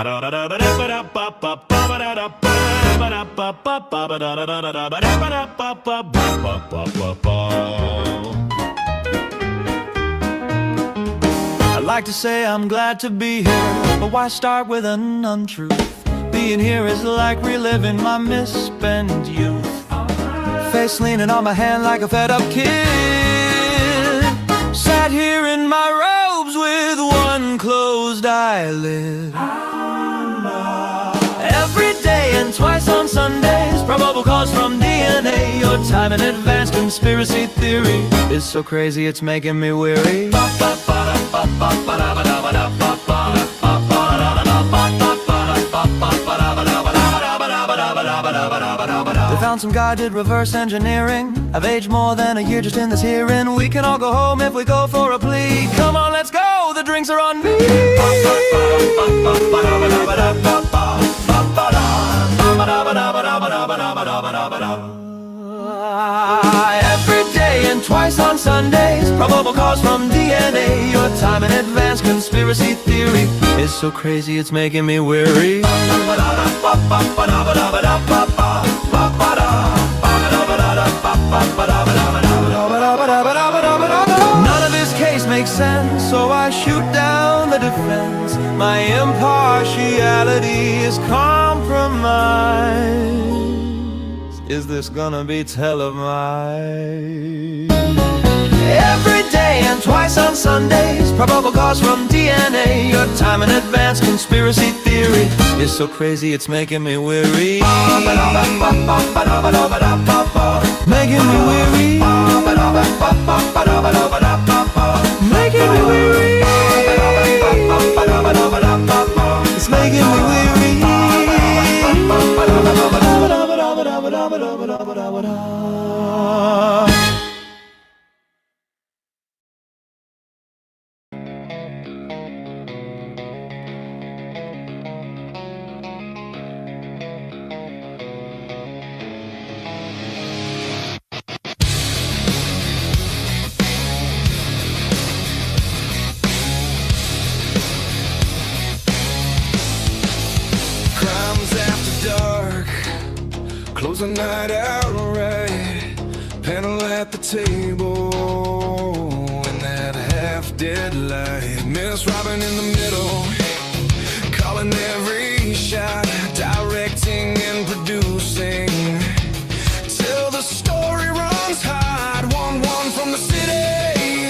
I'd like to say I'm glad to be here, but why start with an untruth? Being here is like reliving my misspent youth. Face leaning on my hand like a fed-up kid. Sat here in my robes with one closed eyelid. Every day and twice on Sundays, probable cause from DNA. Your time in advance conspiracy theory is so crazy it's making me weary. They found some guy did reverse engineering. I've aged more than a year just in this hearing. We can all go home if we go for a plea. Come on, let's go, the drinks are on me. Every day and twice on Sundays, probable cause from DNA. Your time in advance conspiracy theory is so crazy it's making me weary. None of this case makes sense, so I shoot down the defense. My impartiality is compromised. Is this gonna be televised? Every day and twice on Sundays, probable cause from DNA. Your time in advance conspiracy theory is so crazy it's making me weary. Making me weary. Making me weary. It's making me weary. Close the night out right, panel at the table in that half-dead light. Miss Robin in the middle, calling every shot, directing and producing, till the story runs hot. 1-1 from the city,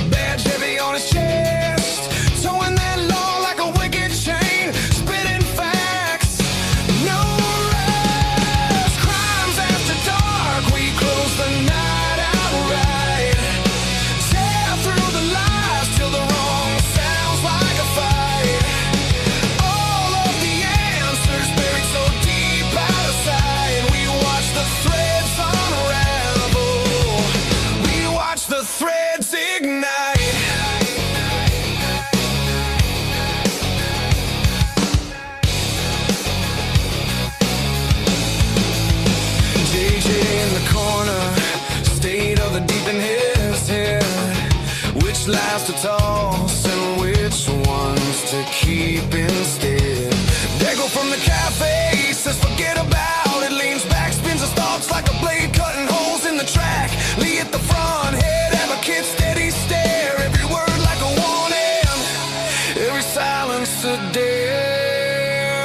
badge heavy on his chest, towing that law like a wicked chain, spitting facts, no rest. Crimes after dark, we close the night out right, tear through the lies till the wrong sounds like a fight. All of the answers buried so deep out of sight. We watch the threads unravel, we watch the threads ignite. JJ in the corner, state of the deep in his head. Which lies to toss and which ones to keep instead. Dago from the cafe says forget about it, leans back, spins his thoughts like a blade cutting holes in the track. Lee at the front, head advocate, steady stare, every word like a warning, every silence a dare.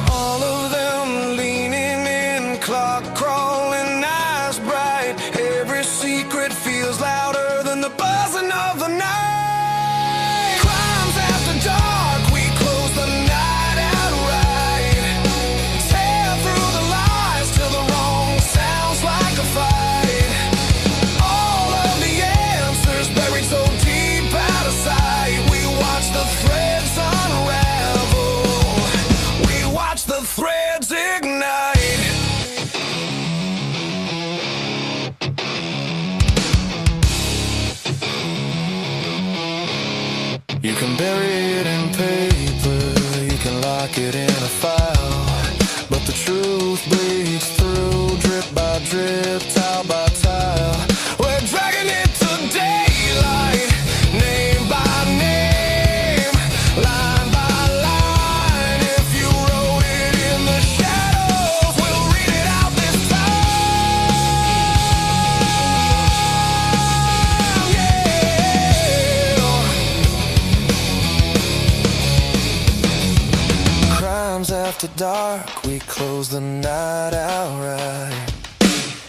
All of them leaning in, clock crawling, eyes bright, every secret feels louder than the buzzing of the night. Crimes after dark, we close the night out right, tear through the lies till the wrong sounds like a fight. All of the answers buried so deep out of sight. We watch the threads unravel, we watch the threads ignite. You can bury it in paper, you can lock it in a file, but the truth bleeds through, drip by drip, tile by tile. We're dragging it to daylight, name by name, line by line. dark, we close the night outright.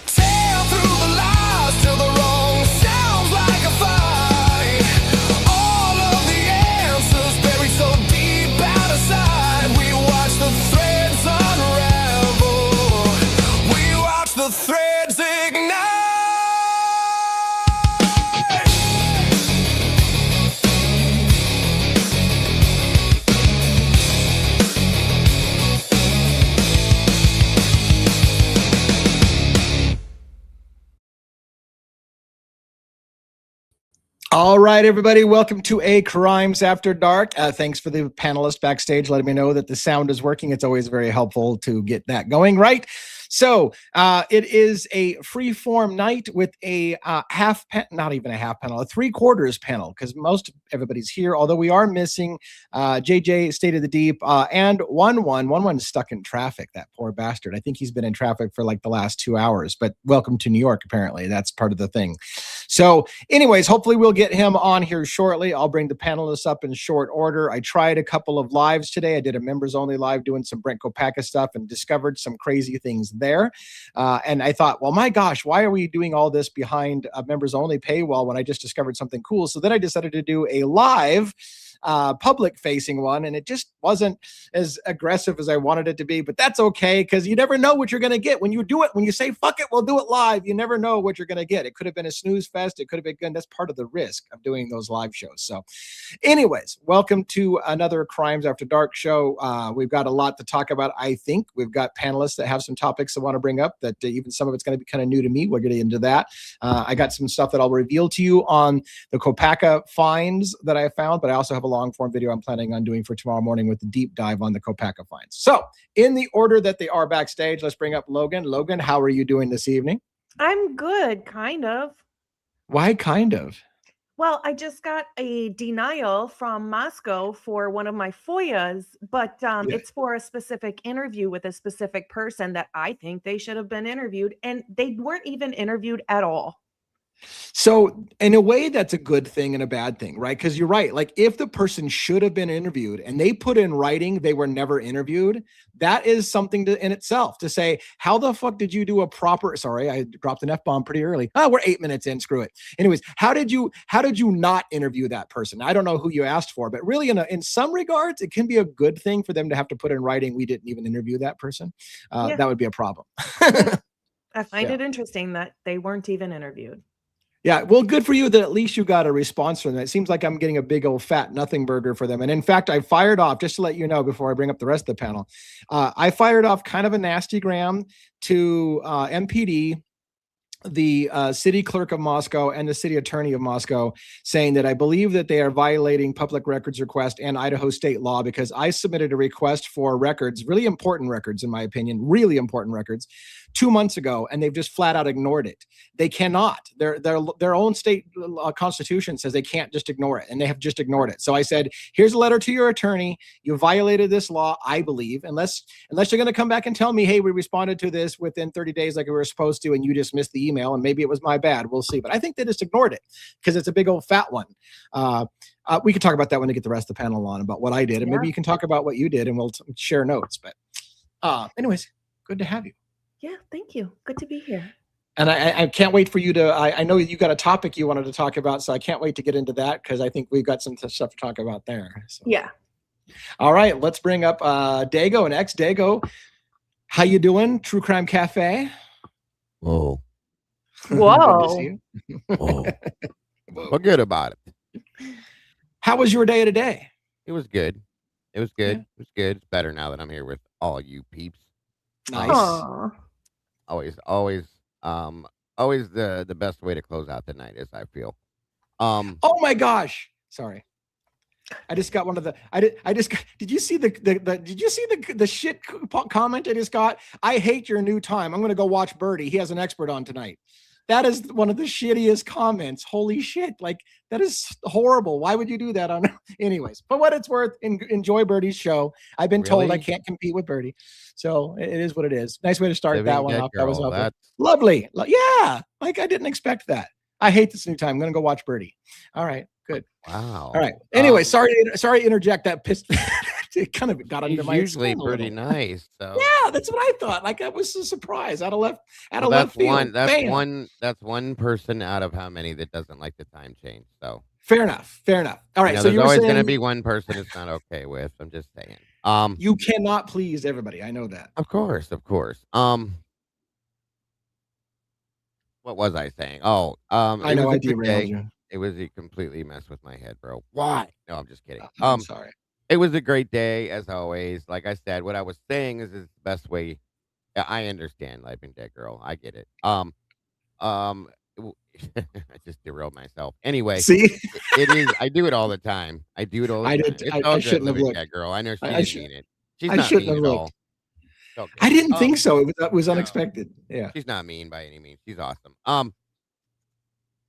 Tear through the lies till the wrong sounds like a fight. All of the answers buried so deep out of sight. We watch the threads unravel. We watch the threads ignite. All right, everybody, welcome to A Crimes After Dark. Thanks for the panelists backstage letting me know that the sound is working. It's always very helpful to get that going right. So it is a free-form night with a not even a half panel, a three-quarters panel, because most everybody's here, although we are missing JJ, State of the Deep, and one stuck in traffic, that poor bastard. I think he's been in traffic for like the last 2 hours, but welcome to New York, apparently. That's part of the thing. So anyways, hopefully we'll get him on here shortly. I'll bring the panelists up in short order. I tried a couple of lives today. I did a members-only live doing some Brent Copaka stuff and discovered some crazy things there. And I thought, well, my gosh, why are we doing all this behind a members-only paywall when I just discovered something cool? So then I decided to do a live public-facing one, and it just wasn't as aggressive as I wanted it to be, but that's okay, because you never know what you're going to get when you do it. When you say, fuck it, we'll do it live, you never know what you're going to get. It could have been a snooze fest. It could have been good. That's part of the risk of doing those live shows. So anyways, welcome to another Crimes After Dark show. We've got a lot to talk about. I think we've got panelists that have some topics I want to bring up that even some of it's going to be kind of new to me. We'll get into that. I got some stuff that I'll reveal to you on the Copaka finds that I found, but I also have a long form video I'm planning on doing for tomorrow morning with the deep dive on the Copaka finds. So in the order that they are backstage, let's bring up Logan. Logan, how are you doing this evening? I'm good, kind of. Why kind of? Well, I just got a denial from Moscow for one of my FOIAs, but it's for a specific interview with a specific person that I think they should have been interviewed, and they weren't even interviewed at all. So in a way, that's a good thing and a bad thing, right? Because you're right. Like if the person should have been interviewed and they put in writing they were never interviewed, that is something in itself to say, how the fuck did you do a proper, sorry, I dropped an F-bomb pretty early. Oh, we're 8 minutes in, screw it. Anyways, how did you not interview that person? I don't know who you asked for, but really in some regards, it can be a good thing for them to have to put in writing, we didn't even interview that person. That would be a problem. I find it interesting that they weren't even interviewed. Yeah, well, good for you that at least you got a response from them. It seems like I'm getting a big old fat nothing burger for them. And in fact, I fired off, just to let you know before I bring up the rest of the panel, I fired off kind of a nasty gram to MPD, the city clerk of Moscow and the city attorney of Moscow, saying that I believe that they are violating public records request and Idaho state law because I submitted a request for records, really important records, in my opinion, really important records, 2 months ago, and they've just flat out ignored it. They cannot. Their own state constitution says they can't just ignore it, and they have just ignored it. So I said, here's a letter to your attorney. You violated this law, I believe, unless you're going to come back and tell me, hey, we responded to this within 30 days like we were supposed to, and you just missed the email, and maybe it was my bad. We'll see. But I think they just ignored it because it's a big old fat one. We can talk about that when we get the rest of the panel on about what I did, and maybe you can talk about what you did, and we'll share notes. But anyways, good to have you. Yeah, thank you. Good to be here. And I can't wait for you to, I know you got a topic you wanted to talk about, so I can't wait to get into that because I think we've got some stuff to talk about there. So. Yeah. All right, let's bring up Dago and Dago. How you doing, True Crime Cafe? Whoa. Whoa. Whoa. Forget about it. How was your day today? It was good. It was good. It was good. It's better now that I'm here with all you peeps. Nice. Aww. Always the best way to close out the night, as I feel. Oh my gosh. Sorry. I just got one of the, did you see the shit comment I just got? I hate your new time. I'm going to go watch Birdie. He has an expert on tonight. That is one of the shittiest comments. Holy shit. Like, that is horrible. Why would you do that on anyways? For what it's worth, enjoy Birdie's show. I've been told I can't compete with Birdie. So it is what it is. Nice way to start that one off. That was lovely. Yeah. Like, I didn't expect that. I hate this new time. I'm going to go watch Birdie. All right. Good. Wow. All right. Anyway, sorry to interject that it kind of got under He's my usually skin a pretty little. nice. So Yeah, that's what I thought. Like, I was a surprise out of left well, field. Bam. that's one person out of how many that doesn't like the time change. So Fair enough. Fair enough. All right. So there's you were always going to saying be one person it's not okay with. I'm just saying. you cannot please everybody. I know that. Of course, of course. What was I saying? Oh, I it know was I a good derailed day. you. It was a completely messed with my head, bro. Why? No, I'm just kidding. I'm sorry. It was a great day as always. Like I said, what I was saying is the best way. I understand, Living Dead Girl. I get it. I just derailed myself. Anyway, See, it is. I do it all the time. I do it all the I time. did. It's all I good, shouldn't have Living looked. Dead Girl. I know she I didn't should. mean it. She's I not shouldn't mean have at looked. all. It's all I good. didn't think so. It was No, unexpected. Yeah. she's not mean by any means. She's awesome.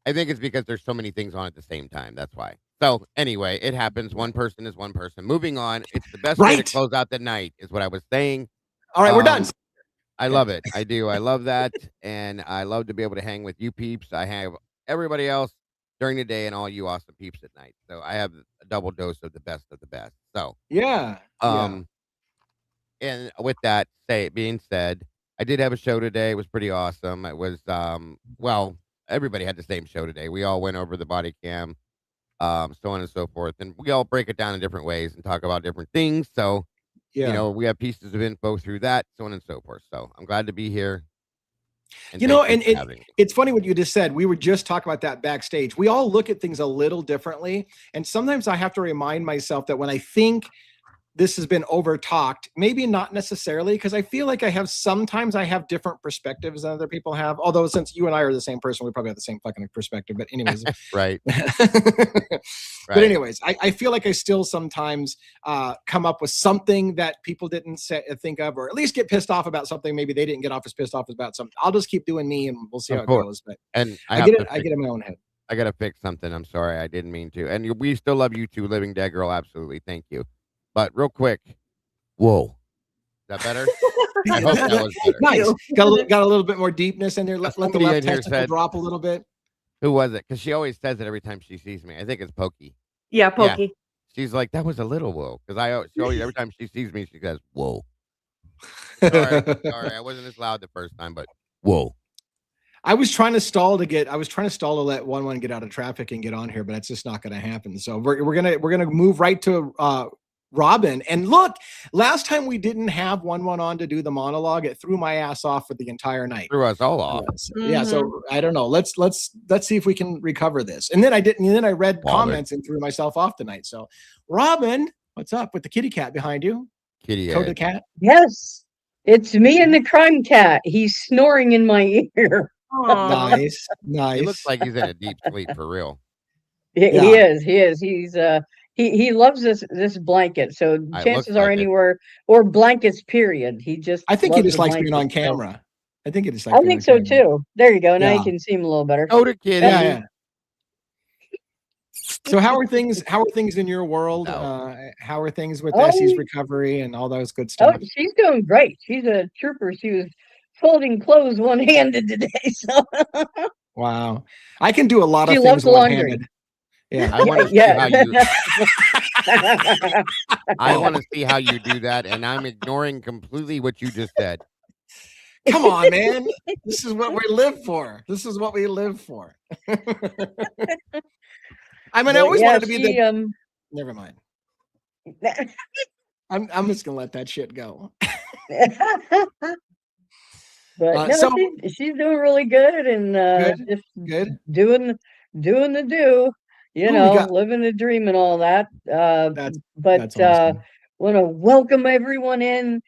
I think it's because there's so many things on at the same time. That's why. So anyway, it happens. One person is one person. Moving on. It's the best way to Right. close out the night, is what I was saying. All right, we're done. I love it. I do. I love that, and I love to be able to hang with you peeps. I have everybody else during the day, and all you awesome peeps at night. So I have a double dose of the best of the best. So, Yeah. Yeah. and with that being said, I did have a show today. It was pretty awesome. It was well, everybody had the same show today. We all went over the body cam, so on and so forth, and we all break it down in different ways and talk about different things. So, Yeah. we have pieces of info through that, so on and so forth. So I'm glad to be here. And You know, thank and for having me. it's funny what you just said. We were just talking about that backstage. We all look at things a little differently. And sometimes I have to remind myself that when I think this has been over talked, maybe not necessarily, because I feel like sometimes I have different perspectives than other people have. Although since you and I are the same person, we probably have the same fucking perspective. But anyways, Right. But anyways, I feel like I still sometimes come up with something that people didn't think of, or at least get pissed off about something. Maybe they didn't get off as pissed off about something. I'll just keep doing me, and we'll see how it goes. But And I get it. I get in my own head. I gotta fix something. I'm sorry, I didn't mean to. And we still love you too, Living Dead Girl. Absolutely, thank you. But real quick, whoa, is that better? I hope that was better. Nice. Got a little bit more deepness in there. Let the Somebody left in here testicle said- drop a little bit. Who was it? Because she always says it every time she sees me. I think it's Pokey. Yeah, Pokey. She's like, that was a little whoa. Because she always, every time she sees me, she goes, whoa. Sorry, I wasn't as loud the first time, but whoa. I was trying to stall to let one get out of traffic and get on here, but it's just not going to happen. So we're gonna move right to Robin. And look, last time we didn't have one on to do the monologue. It threw my ass off for the entire night. Threw us all off. Yeah, so I don't know. Let's see if we can recover this. And then I didn't. And then I read comments and threw myself off tonight. So, Robin, what's up with the kitty cat behind you? Kitty Coda cat. Yes, it's me and the crime cat. He's snoring in my ear. Nice. He looks like he's in a deep sleep for real. He is. He's he loves this blanket. So chances are anywhere or blankets period. I think he just likes being on camera. I think he just likes. I think so too. There you go. Now you can see him a little better. Coda kitty. Yeah. So how are things in your world? How are things with Essie's recovery and all those good stuff? Oh, she's doing great. She's a trooper. She was folding clothes one-handed today. So wow. I can do a lot of she things loves laundry. one-handed. Yeah. I want to see how you I want to see how you do that, and I'm ignoring completely what you just said. Come on, man. This is what we live for. I mean, I always wanted to be the never mind. I'm just gonna let that shit go. But no, she's doing really good and just doing the do, living the dream and all that. That's awesome. Want to welcome everyone in.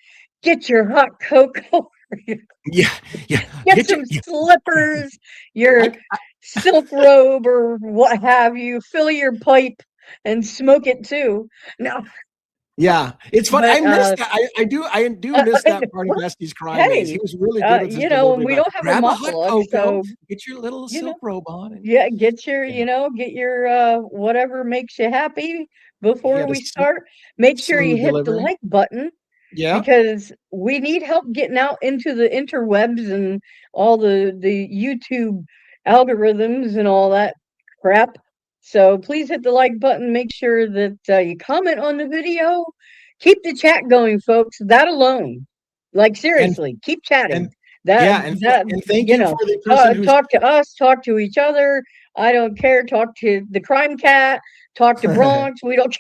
Get your hot cocoa. Yeah. Get some slippers, your silk robe or what have you. Fill your pipe and smoke it too. No. Yeah, it's fun. I miss that. I do miss that part of Essie's crime days. He was really good at this. And we don't have a monologue, so get your little silk robe on. And, get your whatever makes you happy before we start. Make sure you hit the like button. Yeah, because we need help getting out into the interwebs and all the YouTube algorithms and all that crap. So please hit the like button. Make sure that you comment on the video, keep the chat going, folks. That alone, like seriously, keep chatting. And thank you for the person who's talk to us, talk to each other. I don't care. Talk to the crime cat. Talk to Bronx. We don't.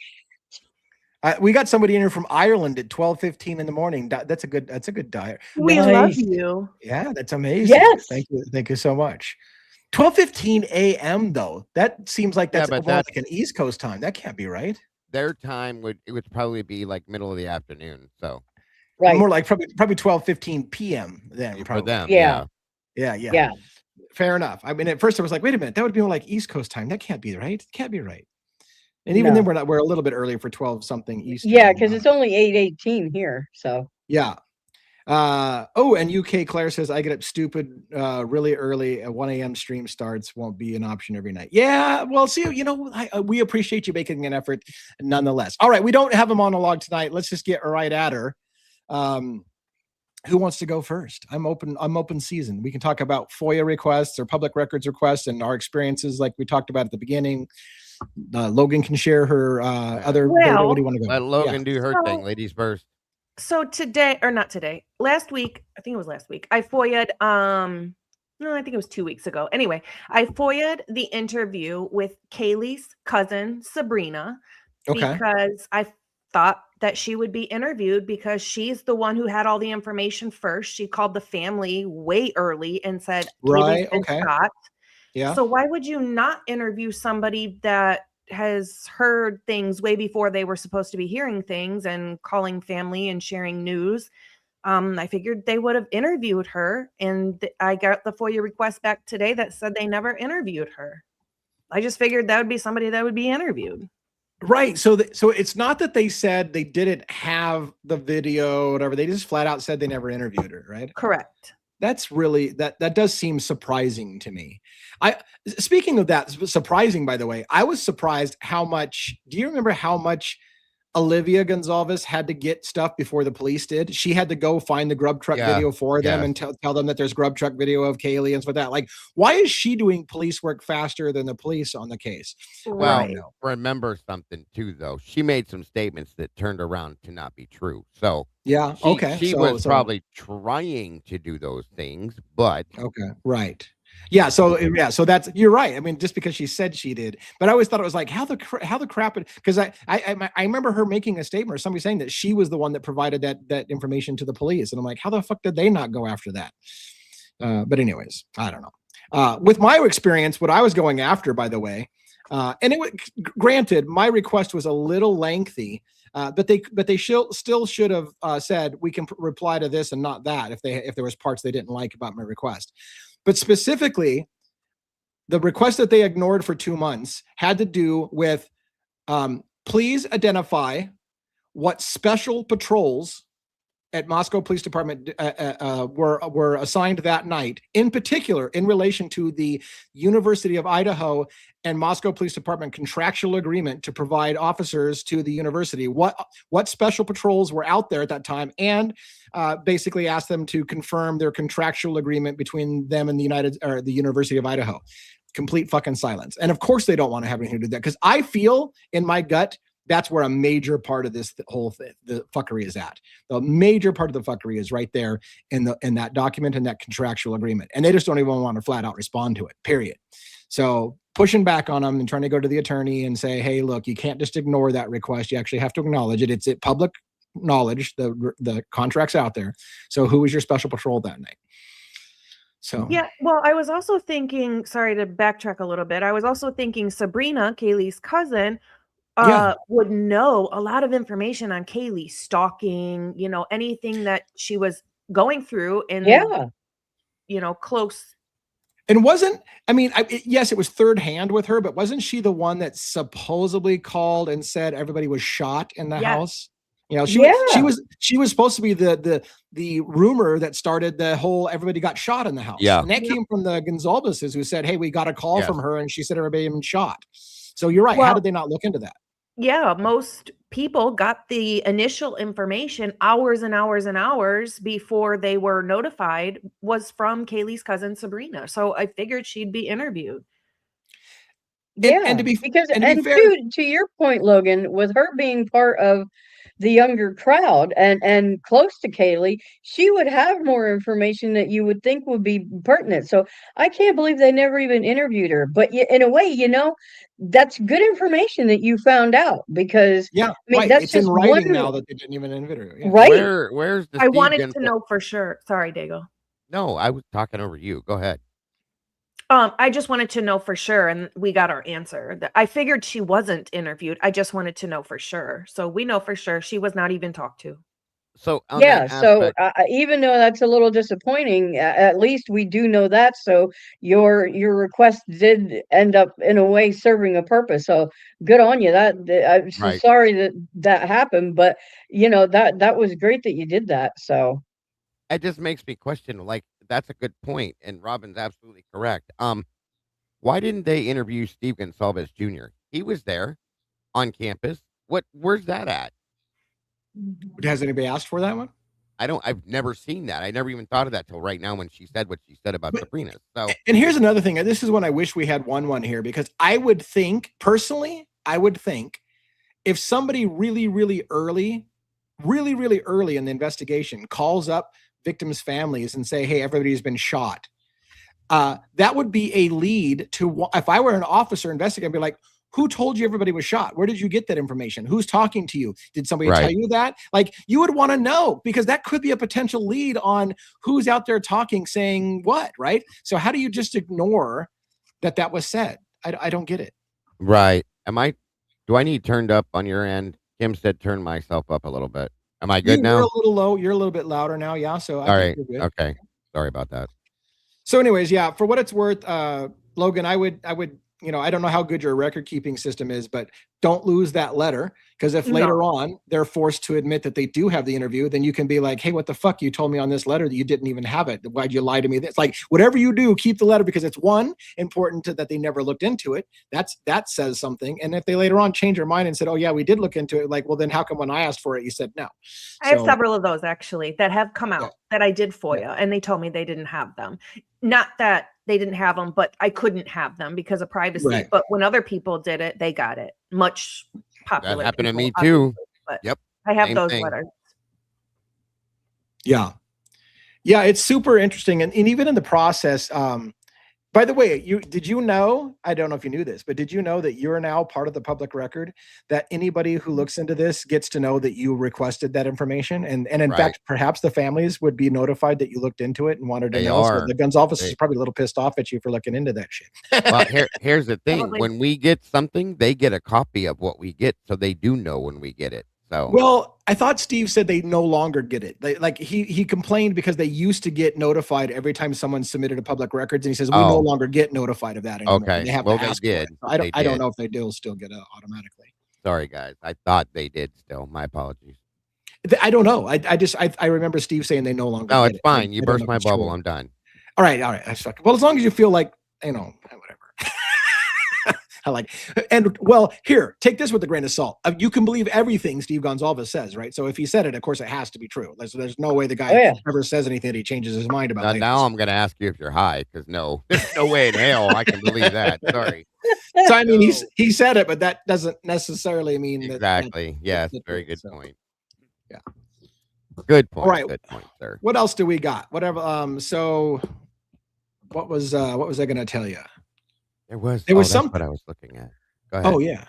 We got somebody in here from Ireland at 12:15 in the morning. That's a good diet. We love you. Yeah, that's amazing. Yes. Thank you so much. 12:15 a.m. though. That seems like that's like an East Coast time. That can't be right. Their time would probably be like middle of the afternoon. So more like probably 12:15 p.m. then for them. Yeah. Fair enough. I mean, at first I was like, wait a minute, that would be more like East Coast time. That can't be right. It can't be right. And even then we're a little bit early for 12 something Eastern. Yeah, because it's only 8:18 here. So yeah. And UK Claire says I get up stupid really early at 1 a.m. stream starts won't be an option every night. Yeah, well, see, we appreciate you making an effort nonetheless. All right, we don't have a monologue tonight. Let's just get right at her. Who wants to go first? I'm open season. We can talk about FOIA requests or public records requests and our experiences like we talked about at the beginning. Logan can share her other. What do you want to go? Let Logan do her thing. Ladies first. So last week, I think it was last week, I FOIA'd, no, I think it was 2 weeks ago. Anyway, I FOIA'd the interview with Kaylee's cousin, Sabrina, because I thought that she would be interviewed because she's the one who had all the information first. She called the family way early and said, right, shot. Yeah. So why would you not interview somebody that has heard things way before they were supposed to be hearing things and calling family and sharing news? I figured they would have interviewed her, and I got the FOIA request back today that said they never interviewed her. I just figured that would be somebody that would be interviewed. Right. So it's not that they said they didn't have the video or whatever. They just flat out said they never interviewed her, right? Correct. That's really that does seem surprising to me. Speaking of that, surprising, by the way, I was surprised how much. Do you remember how much Olivia Gonzalez had to get stuff before the police did? She had to go find the grub truck video for them and tell them that there's grub truck video of Kaylee and stuff like that. Like, why is she doing police work faster than the police on the case? Well, remember something too, though. She made some statements that turned around to not be true. So yeah, she was probably trying to do those things, but right. Yeah, so that's, you're right. I mean, just because she said she did, but I always thought it was like how the crap, because I remember her making a statement or somebody saying that she was the one that provided that information to the police, and I'm like, how the fuck did they not go after that? But anyways, I don't know. With my experience, what I was going after, by the way, and granted, my request was a little lengthy. But they still should have said we can reply to this and not that if there was parts they didn't like about my request. But specifically, the request that they ignored for 2 months had to do with please identify what special patrols at Moscow Police Department were assigned that night, in particular in relation to the University of Idaho and Moscow Police Department contractual agreement to provide officers to the university. What special patrols were out there at that time, and basically asked them to confirm their contractual agreement between them and the University of Idaho. Complete fucking silence. And of course they don't want to have anything to do with that, because I feel in my gut that's where a major part of this whole thing, the fuckery, is at. The major part of the fuckery is right there in that document and that contractual agreement. And they just don't even want to flat out respond to it, period. So pushing back on them and trying to go to the attorney and say, hey, look, you can't just ignore that request. You actually have to acknowledge it. It's public knowledge. The contract's out there. So who was your special patrol that night? So yeah, well, I was also thinking, sorry to backtrack a little bit. I was also thinking Sabrina, Kaylee's cousin, would know a lot of information on Kaylee stalking, anything that she was going through in, close. And yes, it was third hand with her, but wasn't she the one that supposedly called and said everybody was shot in the house? She was supposed to be the rumor that started the whole everybody got shot in the house. Yeah. And that came from the Gonzalez's, who said, hey, we got a call from her and she said everybody had been shot. So you're right. How did they not look into that? Yeah, most people got the initial information hours and hours and hours before they were notified was from Kaylee's cousin Sabrina. So I figured she'd be interviewed. Yeah, and to be fair, to your point, Logan, with her being part of the younger crowd and close to Kaylee, she would have more information that you would think would be pertinent. So I can't believe they never even interviewed her. But in a way, that's good information that you found out, because yeah, I mean, right. that's it's just in writing one, now that they didn't even interview her. Yeah. right? Where's the I Steve wanted to know for sure. Sorry, Dago. No, I was talking over you. Go ahead. I just wanted to know for sure, and we got our answer. I figured she wasn't interviewed. I just wanted to know for sure. So we know for sure she was not even talked to. So on Yeah, that so aspect, even though that's a little disappointing, at least we do know that. So your request did end up in a way serving a purpose. So good on you. I'm so right. sorry that happened, but that was great that you did that. So It just makes me question, like, that's a good point, and Robin's absolutely correct. Why didn't they interview Steve Gonsalves Jr.? He was there on campus. Where's that at? Has anybody asked for that one? I've never seen that. I never even thought of that till right now when she said what she said about Sabrina. So, and here's another thing. This is when I wish we had one here, because I would think personally, if somebody really, really early in the investigation calls up victims' families and say, hey, everybody's been shot, that would be a lead to, if I were an officer investigating, I'd be like, who told you everybody was shot? Where did you get that information? Who's talking to you? Did somebody tell you that? Like, you would want to know, because that could be a potential lead on who's out there talking, saying what, right? So how do you just ignore that was said? I don't get it. right. Do I need turned up on your end? Kim said turn myself up a little bit. Am I good now? You're a little low. You're a little bit louder now. Yeah. So All right. Okay. Sorry about that. So anyways, yeah, for what it's worth, Logan, I would, I don't know how good your record keeping system is, but don't lose that letter, because if later on they're forced to admit that they do have the interview, then you can be like, hey, what the fuck? You told me on this letter that you didn't even have it. Why'd you lie to me? It's like, whatever you do, keep the letter, because it's important that they never looked into it. That says something. And if they later on change their mind and said, oh yeah, we did look into it, like, well, then how come when I asked for it, you said no? I have several of those actually that have come out that I did FOIA, and they told me they didn't have them. Not that they didn't have them, but I couldn't have them because of privacy. Right. But when other people did it, they got it. Much popular. That happened to people, me too. But Yep. I have Same those thing. letters. Yeah. Yeah, it's super interesting. And even in the process, by the way, did you know, I don't know if you knew this, but did you know that you're now part of the public record, that anybody who looks into this gets to know that you requested that information? And in fact, perhaps the families would be notified that you looked into it and wanted to know. So the guns office is probably a little pissed off at you for looking into that shit. Well, here's the thing. When we get something, they get a copy of what we get, so they do know when we get it. So, well, I thought Steve said they no longer get it. Like he complained because they used to get notified every time someone submitted a public records, and he says we no longer get notified of that anymore. Okay, They have well, to ask they did. For it. I don't know if they do still get it automatically. Sorry, guys. I thought they did still. My apologies. I don't know. I remember Steve saying they no longer. No, get it's fine. You burst my bubble. True. I'm done. All right. Well, as long as you feel like, whatever. Here, take this with a grain of salt. You can believe everything Steve Gonsalves says, right? So if he said it, of course, it has to be true. There's no way the guy ever says anything that he changes his mind about. Now I'm going to ask you if you're high, because there's no way in hell I can believe that. Sorry. So I mean, he said it, but that doesn't necessarily mean exactly. Yes, very good point. Yeah, good point. All right, good point, sir. What else do we got? Whatever. So what was I going to tell you? There was something what I was looking at. Go ahead. Oh yeah.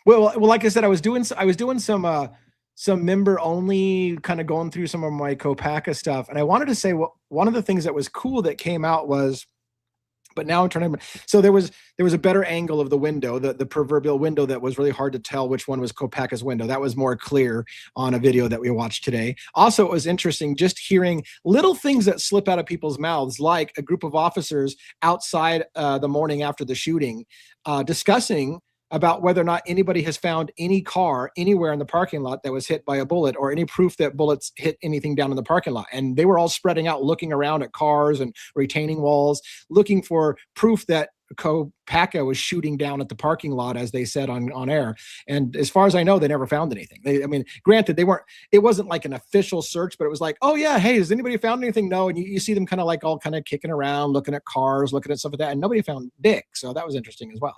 Well, like I said, I was doing some member only, kind of going through some of my Copaka stuff, and I wanted to say one of the things that was cool that came out was, but now I'm trying to. So there was a better angle of the window, the proverbial window that was really hard to tell which one was Copaka's window. That was more clear on a video that we watched today. Also, it was interesting just hearing little things that slip out of people's mouths, like a group of officers outside the morning after the shooting, discussing about whether or not anybody has found any car anywhere in the parking lot that was hit by a bullet, or any proof that bullets hit anything down in the parking lot. And they were all spreading out, looking around at cars and retaining walls, looking for proof that Copaka was shooting down at the parking lot, as they said on air. And as far as I know, they never found anything. Granted, it wasn't like an official search, but it was like, oh yeah, hey, has anybody found anything? No. And you see them kind of like all kind of kicking around, looking at cars, looking at stuff like that. And nobody found dick. So that was interesting as well.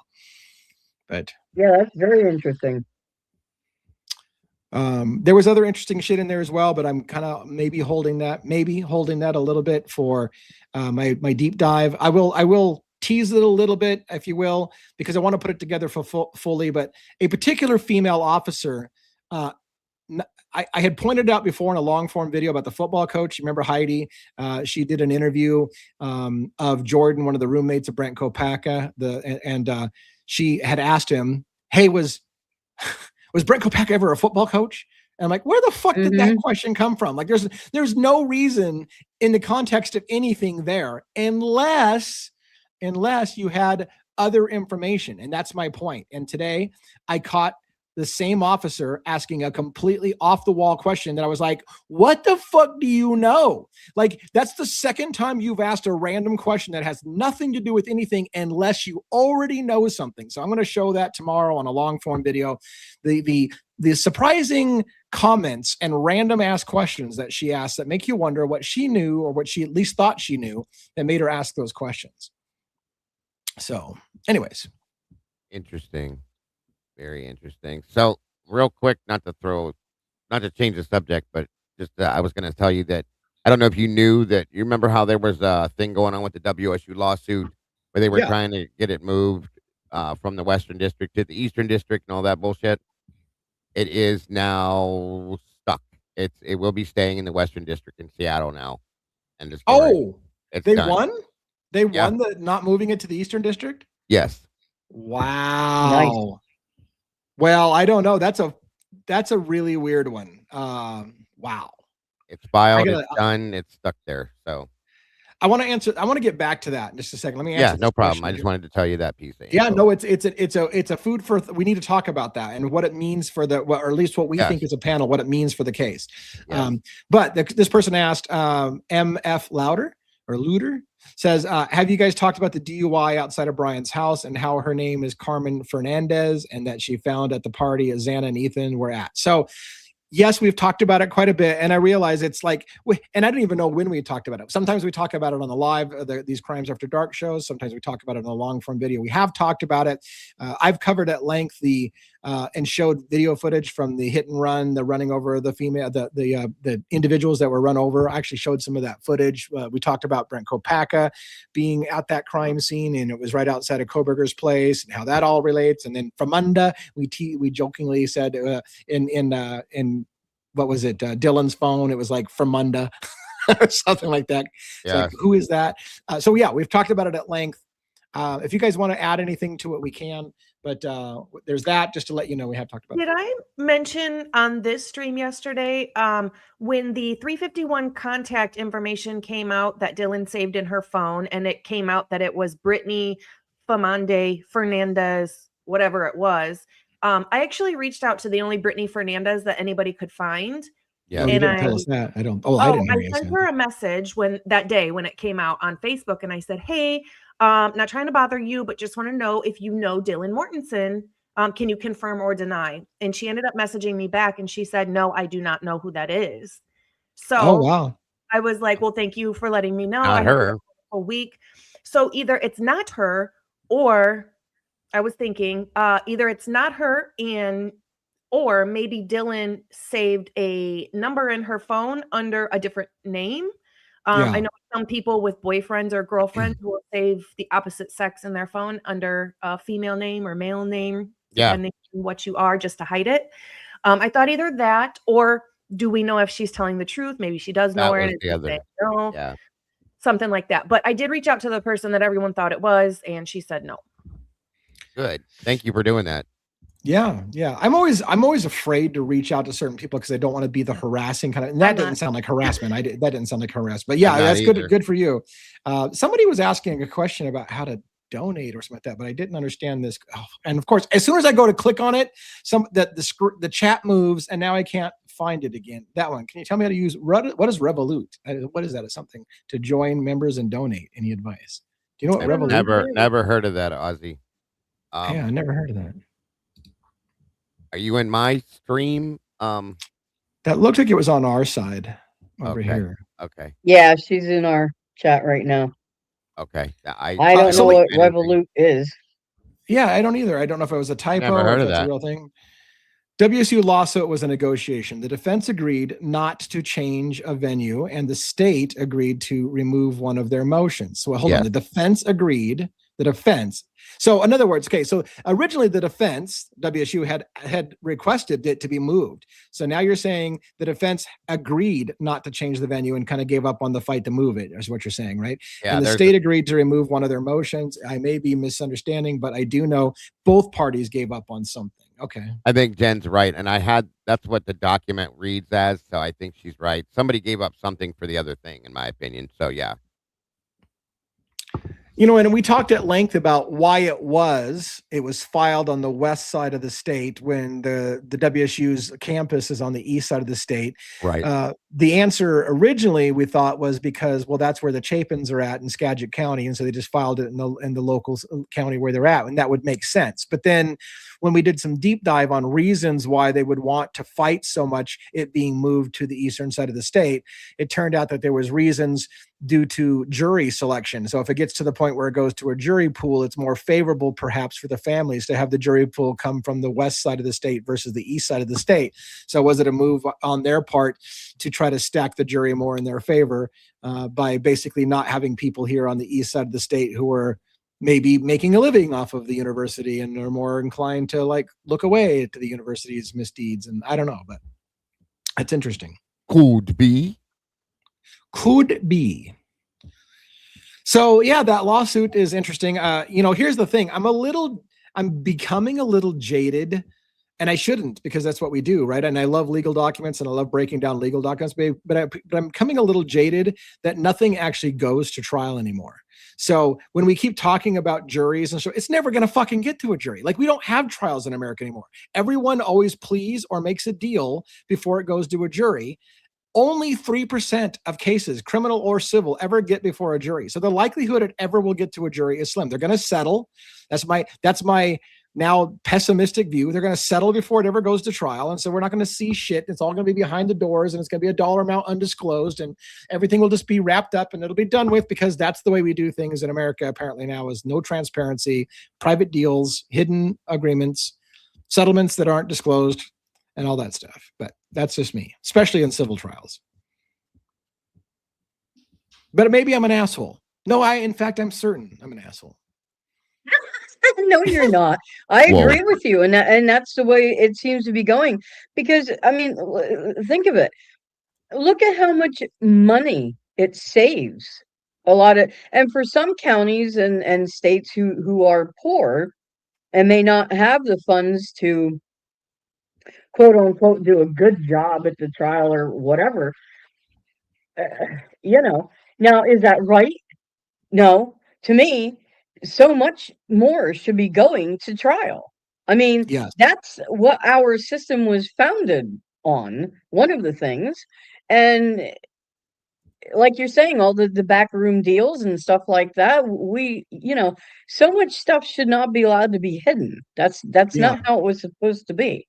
But yeah, that's very interesting. There was other interesting shit in there as well, but I'm kind of maybe holding that a little bit for my deep dive. I will tease it a little bit, if you will, because I want to put it together fully. But a particular female officer, I had pointed out before in a long form video about the football coach. You remember Heidi? She did an interview of Jordan, one of the roommates of Brent Copaka, and she had asked him, "Hey, was Brent Copaka ever a football coach?" And I'm like, where the fuck did that question come from? Like, there's no reason in the context of anything there, unless you had other information. And that's my point. And today I caught the same officer asking a completely off the wall question that I was like, what the fuck do you know? Like, that's the second time you've asked a random question that has nothing to do with anything unless you already know something. So I'm going to show that tomorrow on a long form video. The surprising comments and random ass questions that she asked that make you wonder what she knew, or what she at least thought she knew, that made her ask those questions. So anyways. Interesting. Very interesting. So real quick, not to change the subject, but just I was going to tell you that I don't know if you knew that. You remember how there was a thing going on with the WSU lawsuit where they were trying to get it moved from the Western District to the Eastern District and all that bullshit? It is now stuck. It will be staying in the Western District in Seattle now. And it's they done. won? They won the not moving it to the Eastern District? Yes. Wow. Nice. Well, I don't know. That's a really weird one. Wow. It's filed. It's done. It's stuck there. So I want to get back to that in just a second. Let me answer. Yeah, no problem. I just wanted to tell you that piece. Yeah, no, it's a food for. We need to talk about that and what it means for or at least what we think as a panel, what it means for the case. Yes. But this person asked, MF Louder says, have you guys talked about the DUI outside of Brian's house and how her name is Carmen Fernandez and that she found at the party Xana and Ethan were at? So yes, we've talked about it quite a bit, and I realize it's like, and I don't even know when we talked about it. Sometimes we talk about it on the live, these Crimes After Dark shows. Sometimes we talk about it in a long form video. We have talked about it. I've covered at length and showed video footage from the hit and run, the running over the female, the individuals that were run over. I actually showed some of that footage. We talked about Brent Copaka being at that crime scene, and it was right outside of Koberger's place, and how that all relates. And then Famunda, we jokingly said in what was it? Dylan's phone. It was like Famunda or something like that. Yeah. Like, who is that? So yeah, we've talked about it at length. If you guys want to add anything to it, we can. But there's that, just to let you know, we have talked about it. Did I mention on this stream yesterday, when the 351 contact information came out that Dylan saved in her phone, and it came out that it was Brittany Famande Fernandez, whatever it was. I actually reached out to the only Brittany Fernandez that anybody could find. Yeah, you didn't tell us that. I don't. Oh, I didn't. I sent her a message that day when it came out on Facebook, and I said, "Hey, not trying to bother you, but just want to know if you know Dylan Mortensen. Can you confirm or deny?" And she ended up messaging me back, and she said, "No, I do not know who that is." So, wow. I was like, "Well, thank you for letting me know." Not her. A week. So either it's not her, or I was thinking either it's not her, or maybe Dylan saved a number in her phone under a different name. I know some people with boyfriends or girlfriends will save the opposite sex in their phone under a female name or male name, depending on what you are, just to hide it. I thought either that, or do we know if she's telling the truth? Maybe she does know her, and no, something like that. But I did reach out to the person that everyone thought it was, and she said no. Good. Thank you for doing that. Yeah. I'm always afraid to reach out to certain people because I don't want to be the harassing kind of. And that didn't sound like harassment. That didn't sound like harassment. But yeah, that's good. Good for you. Somebody was asking a question about how to donate or something like that, but I didn't understand this. Oh, and of course, as soon as I go to click on it, the chat moves, and now I can't find it again. That one. Can you tell me how to use what is Revolut? What is that? It's something to join members and donate. Any advice? Do you know what Revolut? Never heard of that, Ozzy. Yeah, I never heard of that. Are you in my stream? That looked like it was on our side over here. Okay. Yeah, she's in our chat right now. Okay. I don't know what Revolut is. Yeah, I don't either. I don't know if it was a typo or if it's a real thing. WSU lawsuit was a negotiation. The defense agreed not to change a venue, and the state agreed to remove one of their motions. So hold on. The defense agreed. The defense. So in other words, okay, so originally the defense, WSU had requested it to be moved. So now you're saying the defense agreed not to change the venue and kind of gave up on the fight to move it, is what you're saying, right? Yeah, and the state agreed to remove one of their motions. I may be misunderstanding, but I do know both parties gave up on something. Okay. I think Jen's right. And that's what the document reads as. So I think she's right. Somebody gave up something for the other thing, in my opinion. So yeah. You know, and we talked at length about why it was filed on the west side of the state when the WSU's campus is on the east side of the state. Right. The answer originally we thought was because, well, that's where the Chapins are at in Skagit County. And so they just filed it in the local county where they're at. And that would make sense. But then when we did some deep dive on reasons why they would want to fight so much it being moved to the eastern side of the state, it turned out that there was reasons due to jury selection. So if it gets to the point where it goes to a jury pool, it's more favorable perhaps for the families to have the jury pool come from the west side of the state versus the east side of the state. So was it a move on their part to try to stack the jury more in their favor by basically not having people here on the east side of the state who are maybe making a living off of the university and are more inclined to like look away to the university's misdeeds? And I don't know, but it's interesting. Could be. So yeah, that lawsuit is interesting. Here's the thing. I'm becoming a little jaded, and I shouldn't, because that's what we do, right? And I love legal documents and I love breaking down legal documents, but I'm becoming a little jaded that nothing actually goes to trial anymore. So when we keep talking about juries and so, it's never going to fucking get to a jury. Like, we don't have trials in America anymore. Everyone always pleads or makes a deal before it goes to a jury. Only 3% of cases, criminal or civil, ever get before a jury. So the likelihood it ever will get to a jury is slim. They're going to settle. That's my now pessimistic view. They're going to settle before it ever goes to trial. And so we're not going to see shit. It's all going to be behind the doors, and it's going to be a dollar amount undisclosed, and everything will just be wrapped up and it'll be done with, because that's the way we do things in America apparently now, is no transparency, private deals, hidden agreements, settlements that aren't disclosed, and all that stuff. But that's just me, especially in civil trials. But maybe I'm an asshole. No, in fact, I'm certain I'm an asshole. No, you're not. I agree with you. And that's the way it seems to be going. Because, I mean, think of it. Look at how much money it saves. And for some counties and states who are poor and may not have the funds to, quote unquote, do a good job at the trial or whatever. Now, is that right? No. To me, so much more should be going to trial. I mean, yes. That's what our system was founded on, one of the things. And like you're saying, all the backroom deals and stuff like that, so much stuff should not be allowed to be hidden. That's not how it was supposed to be.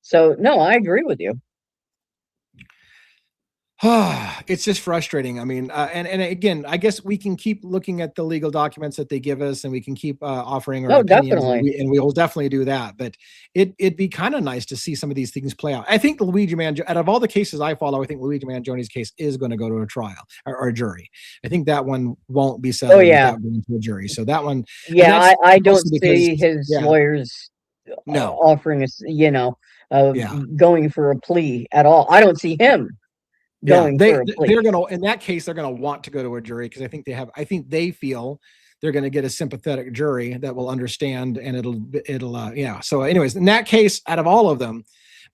So, no, I agree with you. It's just frustrating. I mean, and again, I guess we can keep looking at the legal documents that they give us, and we can keep offering our opinions, and we will definitely do that. But it'd be kind of nice to see some of these things play out. I think Luigi out of all the cases I follow, I think Luigi Mangioni's case is going to go to a trial or a jury. I think that one won't be settled without going to a jury. So that one, I don't see his lawyers offering us, going for a plea at all. I don't see him. They're gonna, in that case, they're gonna want to go to a jury, because I think they feel they're gonna get a sympathetic jury that will understand, and it'll so anyways, in that case, out of all of them,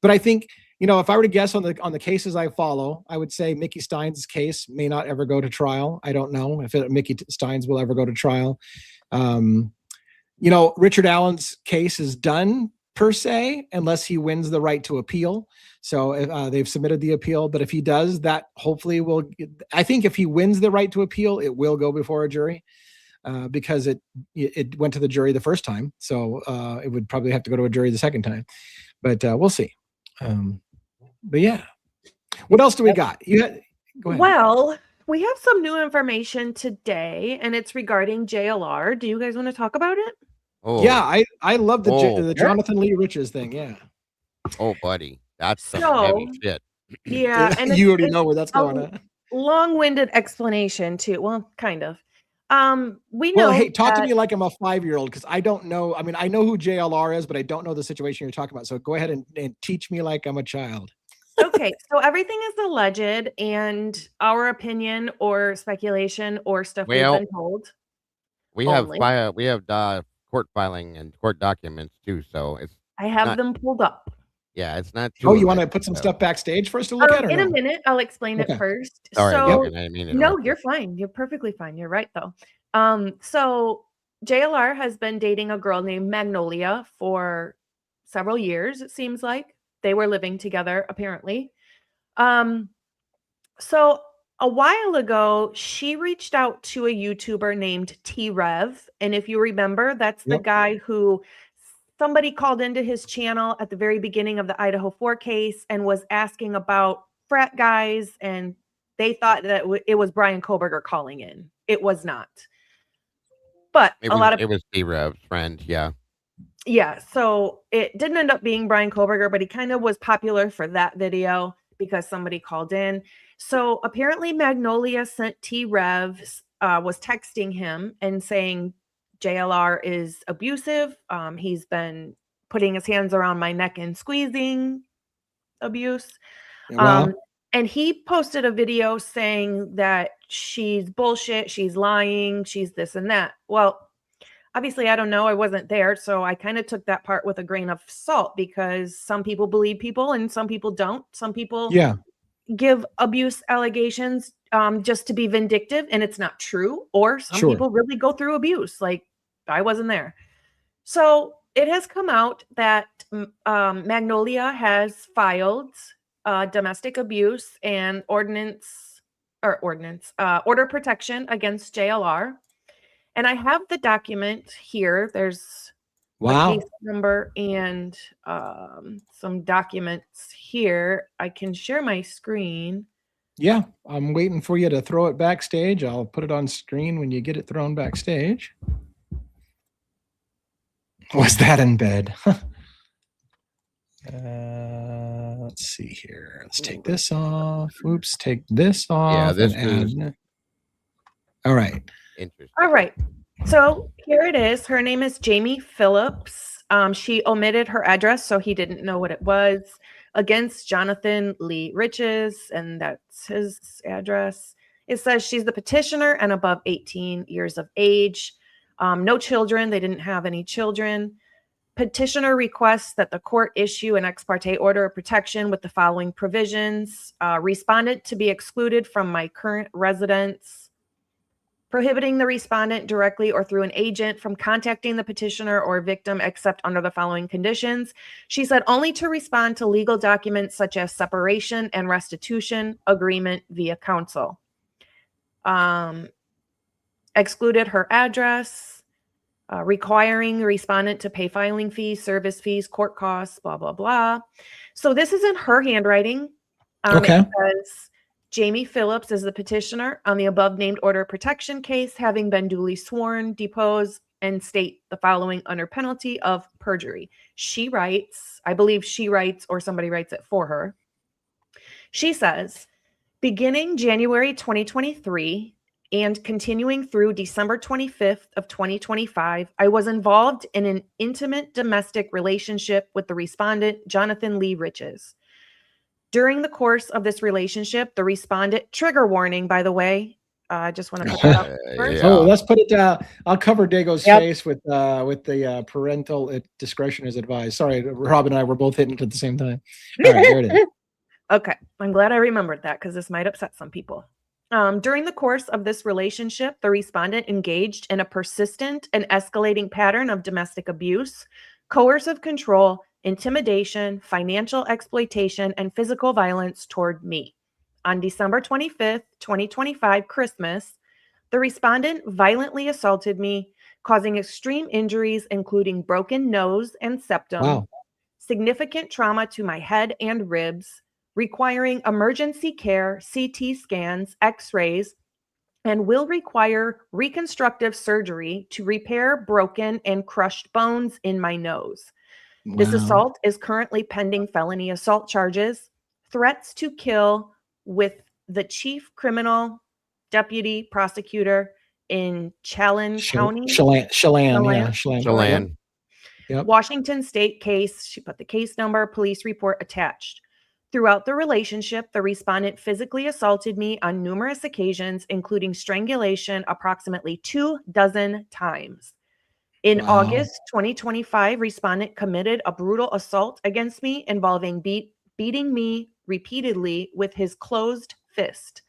but I think, if I were to guess on the cases I follow, I would say Mickey Stein's case may not ever go to trial. I don't know if Mickey Stein's will ever go to trial. Richard Allen's case is done per se, unless he wins the right to appeal. So they've submitted the appeal, but if he does, that hopefully will. I think if he wins the right to appeal, it will go before a jury, because it went to the jury the first time. So it would probably have to go to a jury the second time, but we'll see. But yeah, what else do we got? Go ahead. Well, we have some new information today, and it's regarding JLR. Do you guys want to talk about it? Oh. Yeah, I love the Jonathan Lee Riches thing. Yeah. Oh, buddy, that's some heavy So, shit. yeah, and You already know where that's going on. Long-winded explanation too. Well, kind of. We Well, know hey, talk to that me like I'm a 5-year-old because I don't know. I mean, I know who JLR is, but I don't know the situation you're talking about. So go ahead and teach me like I'm a child. Okay, so everything is alleged and our opinion or speculation or stuff we've Well, been told we have only. court filing and court documents too, so it's I have not them pulled up. yeah, it's not Oh, too you want to alleged, put some so stuff backstage for us to look at or In a no? minute, I'll explain it Okay. first. sorry, So, Logan, I didn't mean to no, interrupt you're you. fine. You're perfectly fine. You're right though. So JLR has been dating a girl named Magnolia for several years, it seems like. They were living together apparently. Um, so a while ago, she reached out to a YouTuber named T-Rev. And if you remember, that's the Yep. guy who somebody called into his channel at the very beginning of the Idaho 4 case and was asking about frat guys. And they thought that it was Brian Koberger calling in. It was not. But It a lot of was D-Rev's friend, yeah. yeah, so it didn't end up being Brian Koberger, but he kind of was popular for that video because somebody called in. So apparently Magnolia sent T-Rev, was texting him and saying JLR is abusive. He's been putting his hands around my neck and squeezing abuse. Wow. And he posted a video saying that she's bullshit, she's lying, she's this and that. Well, obviously, I don't know. I wasn't there. So I kind of took that part with a grain of salt because some people believe people and some people don't. Some people give abuse allegations just to be vindictive and it's not true. Or some people really go through abuse. Like I wasn't there. So it has come out that Magnolia has filed domestic abuse and order protection against JLR. And I have the document here. There's a case number and some documents here. I can share my screen. Yeah, I'm waiting for you to throw it backstage. I'll put it on screen when you get it thrown backstage. Was that in bed? Let's see here. Let's take this off. Oops, take this off. Yeah, this is all right. Interesting. All right. So here it is. Her name is Jamie Phillips. She omitted her address, so he didn't know what it was. Against Jonathan Lee Riches, and that's his address. It says she's the petitioner and above 18 years of age. No children. They didn't have any children. Petitioner requests that the court issue an ex parte order of protection with the following provisions. Respondent to be excluded from my current residence. Prohibiting the respondent directly or through an agent from contacting the petitioner or victim except under the following conditions. She said only to respond to legal documents such as separation and restitution agreement via counsel. Excluded her address, requiring the respondent to pay filing fees, service fees, court costs, blah, blah, blah. So this is in her handwriting. Okay. It says, Jamie Phillips is the petitioner on the above named order of protection case, having been duly sworn, depose, and state the following under penalty of perjury. She writes, I believe she writes or somebody writes it for her. She says, beginning January 2023 and continuing through December 25th of 2025, I was involved in an intimate domestic relationship with the respondent, Jonathan Lee Riches. During the course of this relationship, the respondent, trigger warning, by the way, I just want to put that up first. Oh, let's put it down. I'll cover Dago's face with the parental discretion is advised. Sorry, Rob and I were both hitting it at the same time. All right, here it is. Okay, I'm glad I remembered that because this might upset some people. During the course of this relationship, the respondent engaged in a persistent and escalating pattern of domestic abuse, coercive control, intimidation, financial exploitation, and physical violence toward me. On December 25th, 2025, Christmas, the respondent violently assaulted me, causing extreme injuries, including broken nose and septum, significant trauma to my head and ribs, requiring emergency care, CT scans, x-rays, and will require reconstructive surgery to repair broken and crushed bones in my nose. This assault is currently pending felony assault charges, threats to kill with the chief criminal deputy prosecutor in Chelan, Yep. Washington State case. She put the case number, police report attached. Throughout the relationship, the respondent physically assaulted me on numerous occasions, including strangulation approximately 24 times. In August 2025, respondent committed a brutal assault against me involving beating me repeatedly with his closed fist.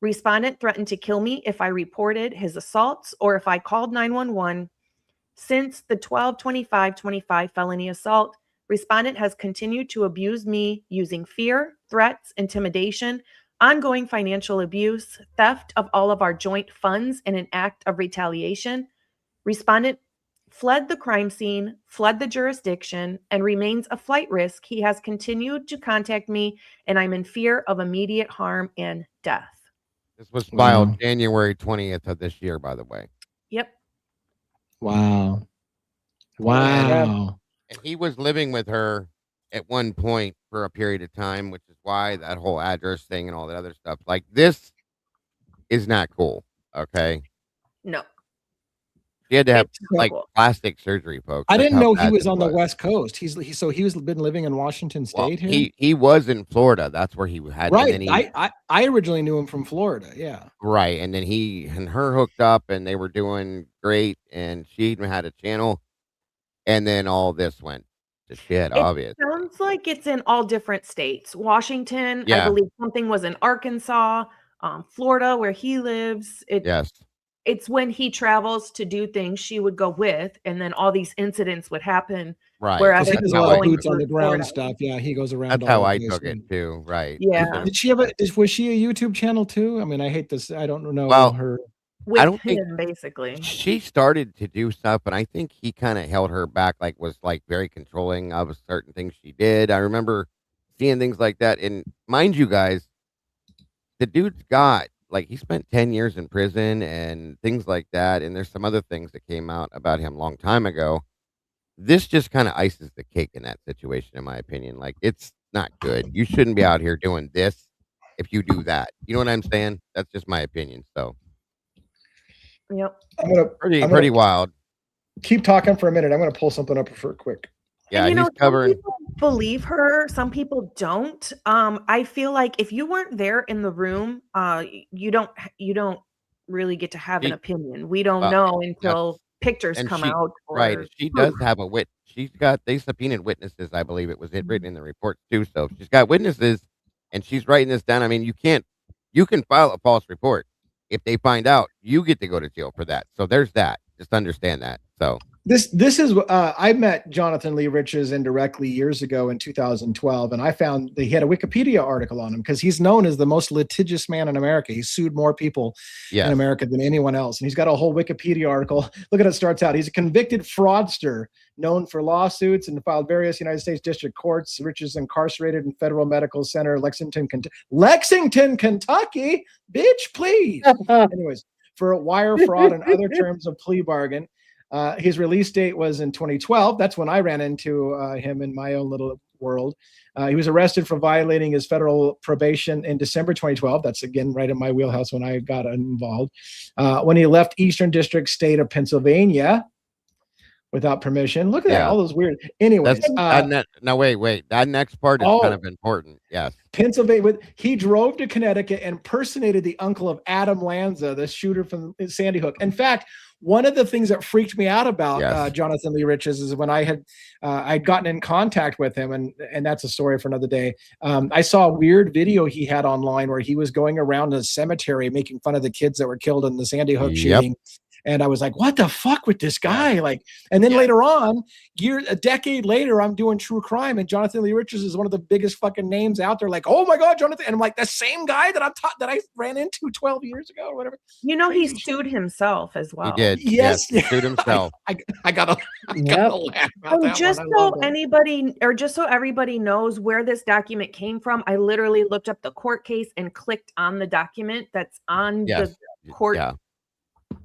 Respondent threatened to kill me if I reported his assaults or if I called 911. Since the 12/25/25 felony assault, respondent has continued to abuse me using fear, threats, intimidation, ongoing financial abuse, theft of all of our joint funds in an act of retaliation. Respondent fled the crime scene, fled the jurisdiction, and remains a flight risk. He has continued to contact me, and I'm in fear of immediate harm and death. This was filed January 20th of this year, by the way. Yep. Wow. And he was living with her at one point for a period of time, which is why that whole address thing and all that other stuff. Like, this is not cool. Okay. No. She had to have plastic surgery, folks. I didn't know he was on the West Coast. He's been living in Washington State here. He was in Florida. That's where he had. Right. I originally knew him from Florida. Yeah. Right. And then he and her hooked up, and they were doing great. And she even had a channel. And then all this went to shit. Obviously, sounds like it's in all different states. Washington, I believe something was in Arkansas, Florida, where he lives. It's when he travels to do things she would go with, and then all these incidents would happen. Right. Whereas he does a lot of boots on the ground stuff. Yeah, he goes around. That's how I took it too. Right. Yeah. Did she have was she a YouTube channel too? I mean, I hate this. I don't know her. I don't think basically she started to do stuff, but I think he kind of held her back, was very controlling of certain things she did. I remember seeing things like that. And mind you guys, the dude's got he spent 10 years in prison and things like that. And there's some other things that came out about him a long time ago. This just kind of ices the cake in that situation, in my opinion. It's not good. You shouldn't be out here doing this if you do that. You know what I'm saying? That's just my opinion. So. Yep. Pretty wild. Keep talking for a minute. I'm going to pull something up for quick. Yeah, he's covering. Some people believe her. Some people don't. I feel like if you weren't there in the room, you don't really get to have an opinion. We don't know until pictures come out. Right. She does have a wit. They subpoenaed witnesses. I believe it was written in the report too. So she's got witnesses, and she's writing this down. I mean, you can file a false report. If they find out, you get to go to jail for that. So there's that. Just understand that. So this is I met Jonathan Lee Riches indirectly years ago in 2012, and I found that he had a Wikipedia article on him because he's known as the most litigious man in America. He's sued more people in America than anyone else, and he's got a whole Wikipedia article. Look at it. Starts out. He's a convicted fraudster known for lawsuits and filed various United States district courts. Riches incarcerated in Federal Medical Center, Lexington, Kentucky. Bitch, please. Anyways, for wire fraud and other terms of plea bargain. His release date was in 2012. That's when I ran into him in my own little world. He was arrested for violating his federal probation in December 2012. That's, again, right in my wheelhouse when I got involved. When he left Eastern District State of Pennsylvania without permission. Look at that, all those weird. Anyways. No, wait. That next part is kind of important. Yes. Pennsylvania. He drove to Connecticut and impersonated the uncle of Adam Lanza, the shooter from Sandy Hook. In fact, one of the things that freaked me out about Jonathan Lee Riches is when I'd gotten in contact with him, and that's a story for another day. I saw a weird video he had online where he was going around a cemetery making fun of the kids that were killed in the Sandy Hook shooting. And I was like, what the fuck with this guy? And then later on, a decade later, I'm doing true crime, and Jonathan Lee Riches is one of the biggest fucking names out there. Oh my God, Jonathan. And I'm like, the same guy that I ran into 12 years ago or whatever. He sued himself as well. He did. Yes. He sued himself. I gotta laugh about that just so everybody knows where this document came from, I literally looked up the court case and clicked on the document that's on the court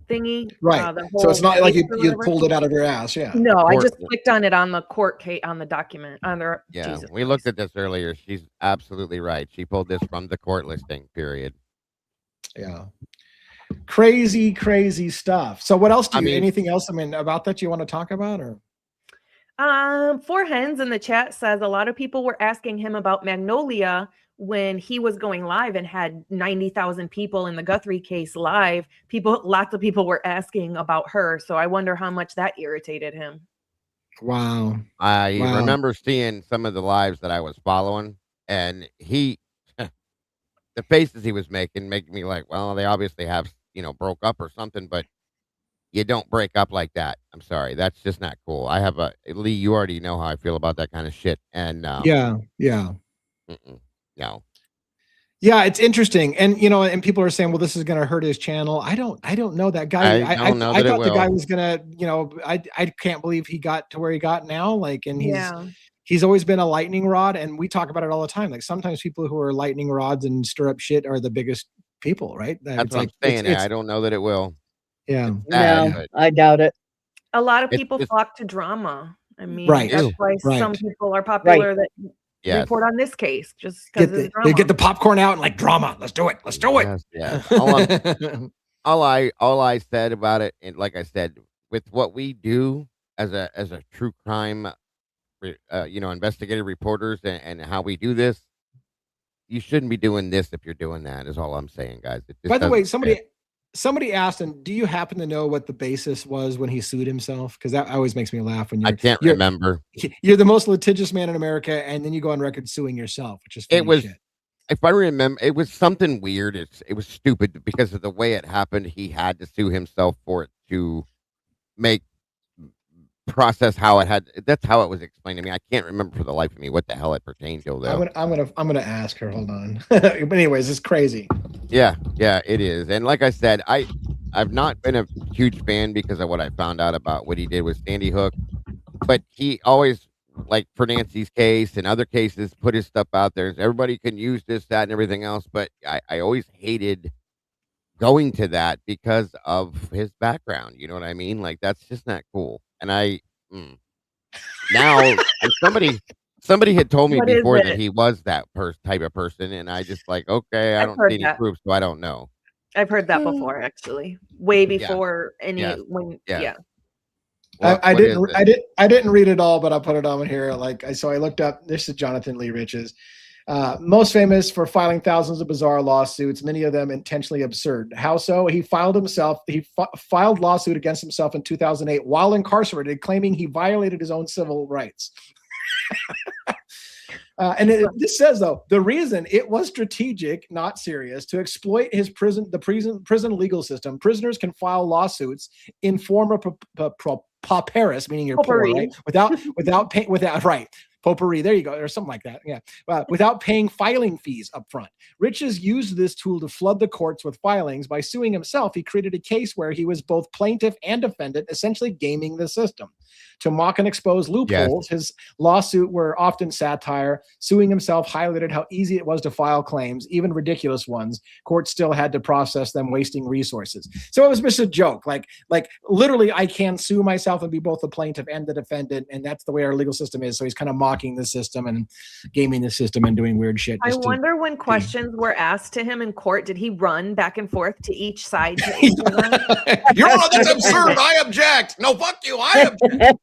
thingy. Right. The So it's whole not like case you, or you whatever. pulled it out of your ass. Yeah. No, I Court- just clicked on it on the court case on the document on the Yeah, Jesus we looked Christ. at this earlier. She's absolutely right. She pulled this from the court listing, period. Yeah. Crazy stuff. So what else anything else about that you want to talk about, or? Four Hens in the chat says a lot of people were asking him about Magnolia when he was going live and had 90,000 people in the Guthrie case live. Lots of people were asking about her. So I wonder how much that irritated him. Wow. I remember seeing some of the lives that I was following, and the faces he was making me like, well, they obviously have, broke up or something, but you don't break up like that. I'm sorry. That's just not cool. Lee, you already know how I feel about that kind of shit. And, yeah. No. Yeah, it's interesting. And, and people are saying, well, this is going to hurt his channel. I don't know that guy. I don't know that I thought it the guy will. was going to, I can't believe he got to where he got now. Like, and Yeah. he's always been a lightning rod. And we talk about it all the time. Like sometimes people who are lightning rods and stir up shit are the biggest people, right? That's what I'm saying. I don't know that it will. Yeah. No, I doubt it. A lot of people flock to drama. I mean, Right. that's why Right. some people are popular that Yes. report on this case just because it's drama. They get the popcorn out and like drama. Let's do it. Let's do it. Yes. All I said about it, and like I said, with what we do as a true crime, investigative reporters and how we do this, you shouldn't be doing this if you're doing that. Is all I'm saying, guys. By the way, somebody asked him, do you happen to know what the basis was when he sued himself? Because that always makes me laugh when I can't remember. You're the most litigious man in America, and then you go on record suing yourself, which is funny shit. If I remember, it was something weird. It was stupid because of the way it happened. He had to sue himself for it to process how it had. That's how it was explained to me. I can't remember for the life of me what the hell it pertained to, though. I'm gonna ask her. Hold on. But anyways, it's crazy. Yeah, it is. And like I said, I've not been a huge fan because of what I found out about what he did with Sandy Hook. But he always, like for Nancy's case and other cases, put his stuff out there. Everybody can use this, that, and everything else. But I always hated going to that because of his background. You know what I mean? Like, that's just not cool. And now somebody had told me before that he was that type of person, and I just like, okay, I don't see any proof, so I don't know. I've heard that before, actually, way before Well, I didn't read it all, but I'll put it on here. So I looked up. This is Jonathan Lee Riches, most famous for filing thousands of bizarre lawsuits, many of them intentionally absurd. How so? He filed lawsuit against himself in 2008 while incarcerated, claiming he violated his own civil rights. This says, though, the reason it was strategic, not serious, to exploit his prison legal system. Prisoners can file lawsuits in form of pauperis, meaning you're poor, right? Without paying, right. Potpourri, there you go, or something like that. Yeah, without paying filing fees up front. Riches used this tool to flood the courts with filings. By suing himself, he created a case where he was both plaintiff and defendant, essentially gaming the system. To mock and expose loopholes, his lawsuit were often satire. Suing himself highlighted how easy it was to file claims, even ridiculous ones. Courts still had to process them, wasting resources. So it was just a joke. Like literally, I can sue myself and be both the plaintiff and the defendant, and that's the way our legal system is. So he's kind of mocking the system and gaming the system and doing weird shit. I wonder when questions were asked to him in court, did he run back and forth to each side? Your Honor, that's absurd. I object. No, fuck you. I object.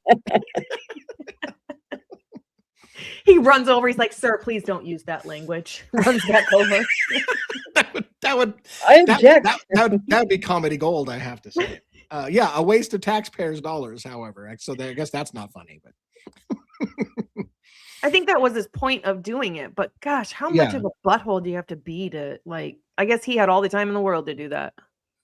He runs over. He's like, "Sir, please don't use that language." Runs back over. that would be comedy gold, I have to say. A waste of taxpayers' dollars. However, so I guess that's not funny, but. I think that was his point of doing it, but gosh, how much of a butthole do you have to be to I guess he had all the time in the world to do that.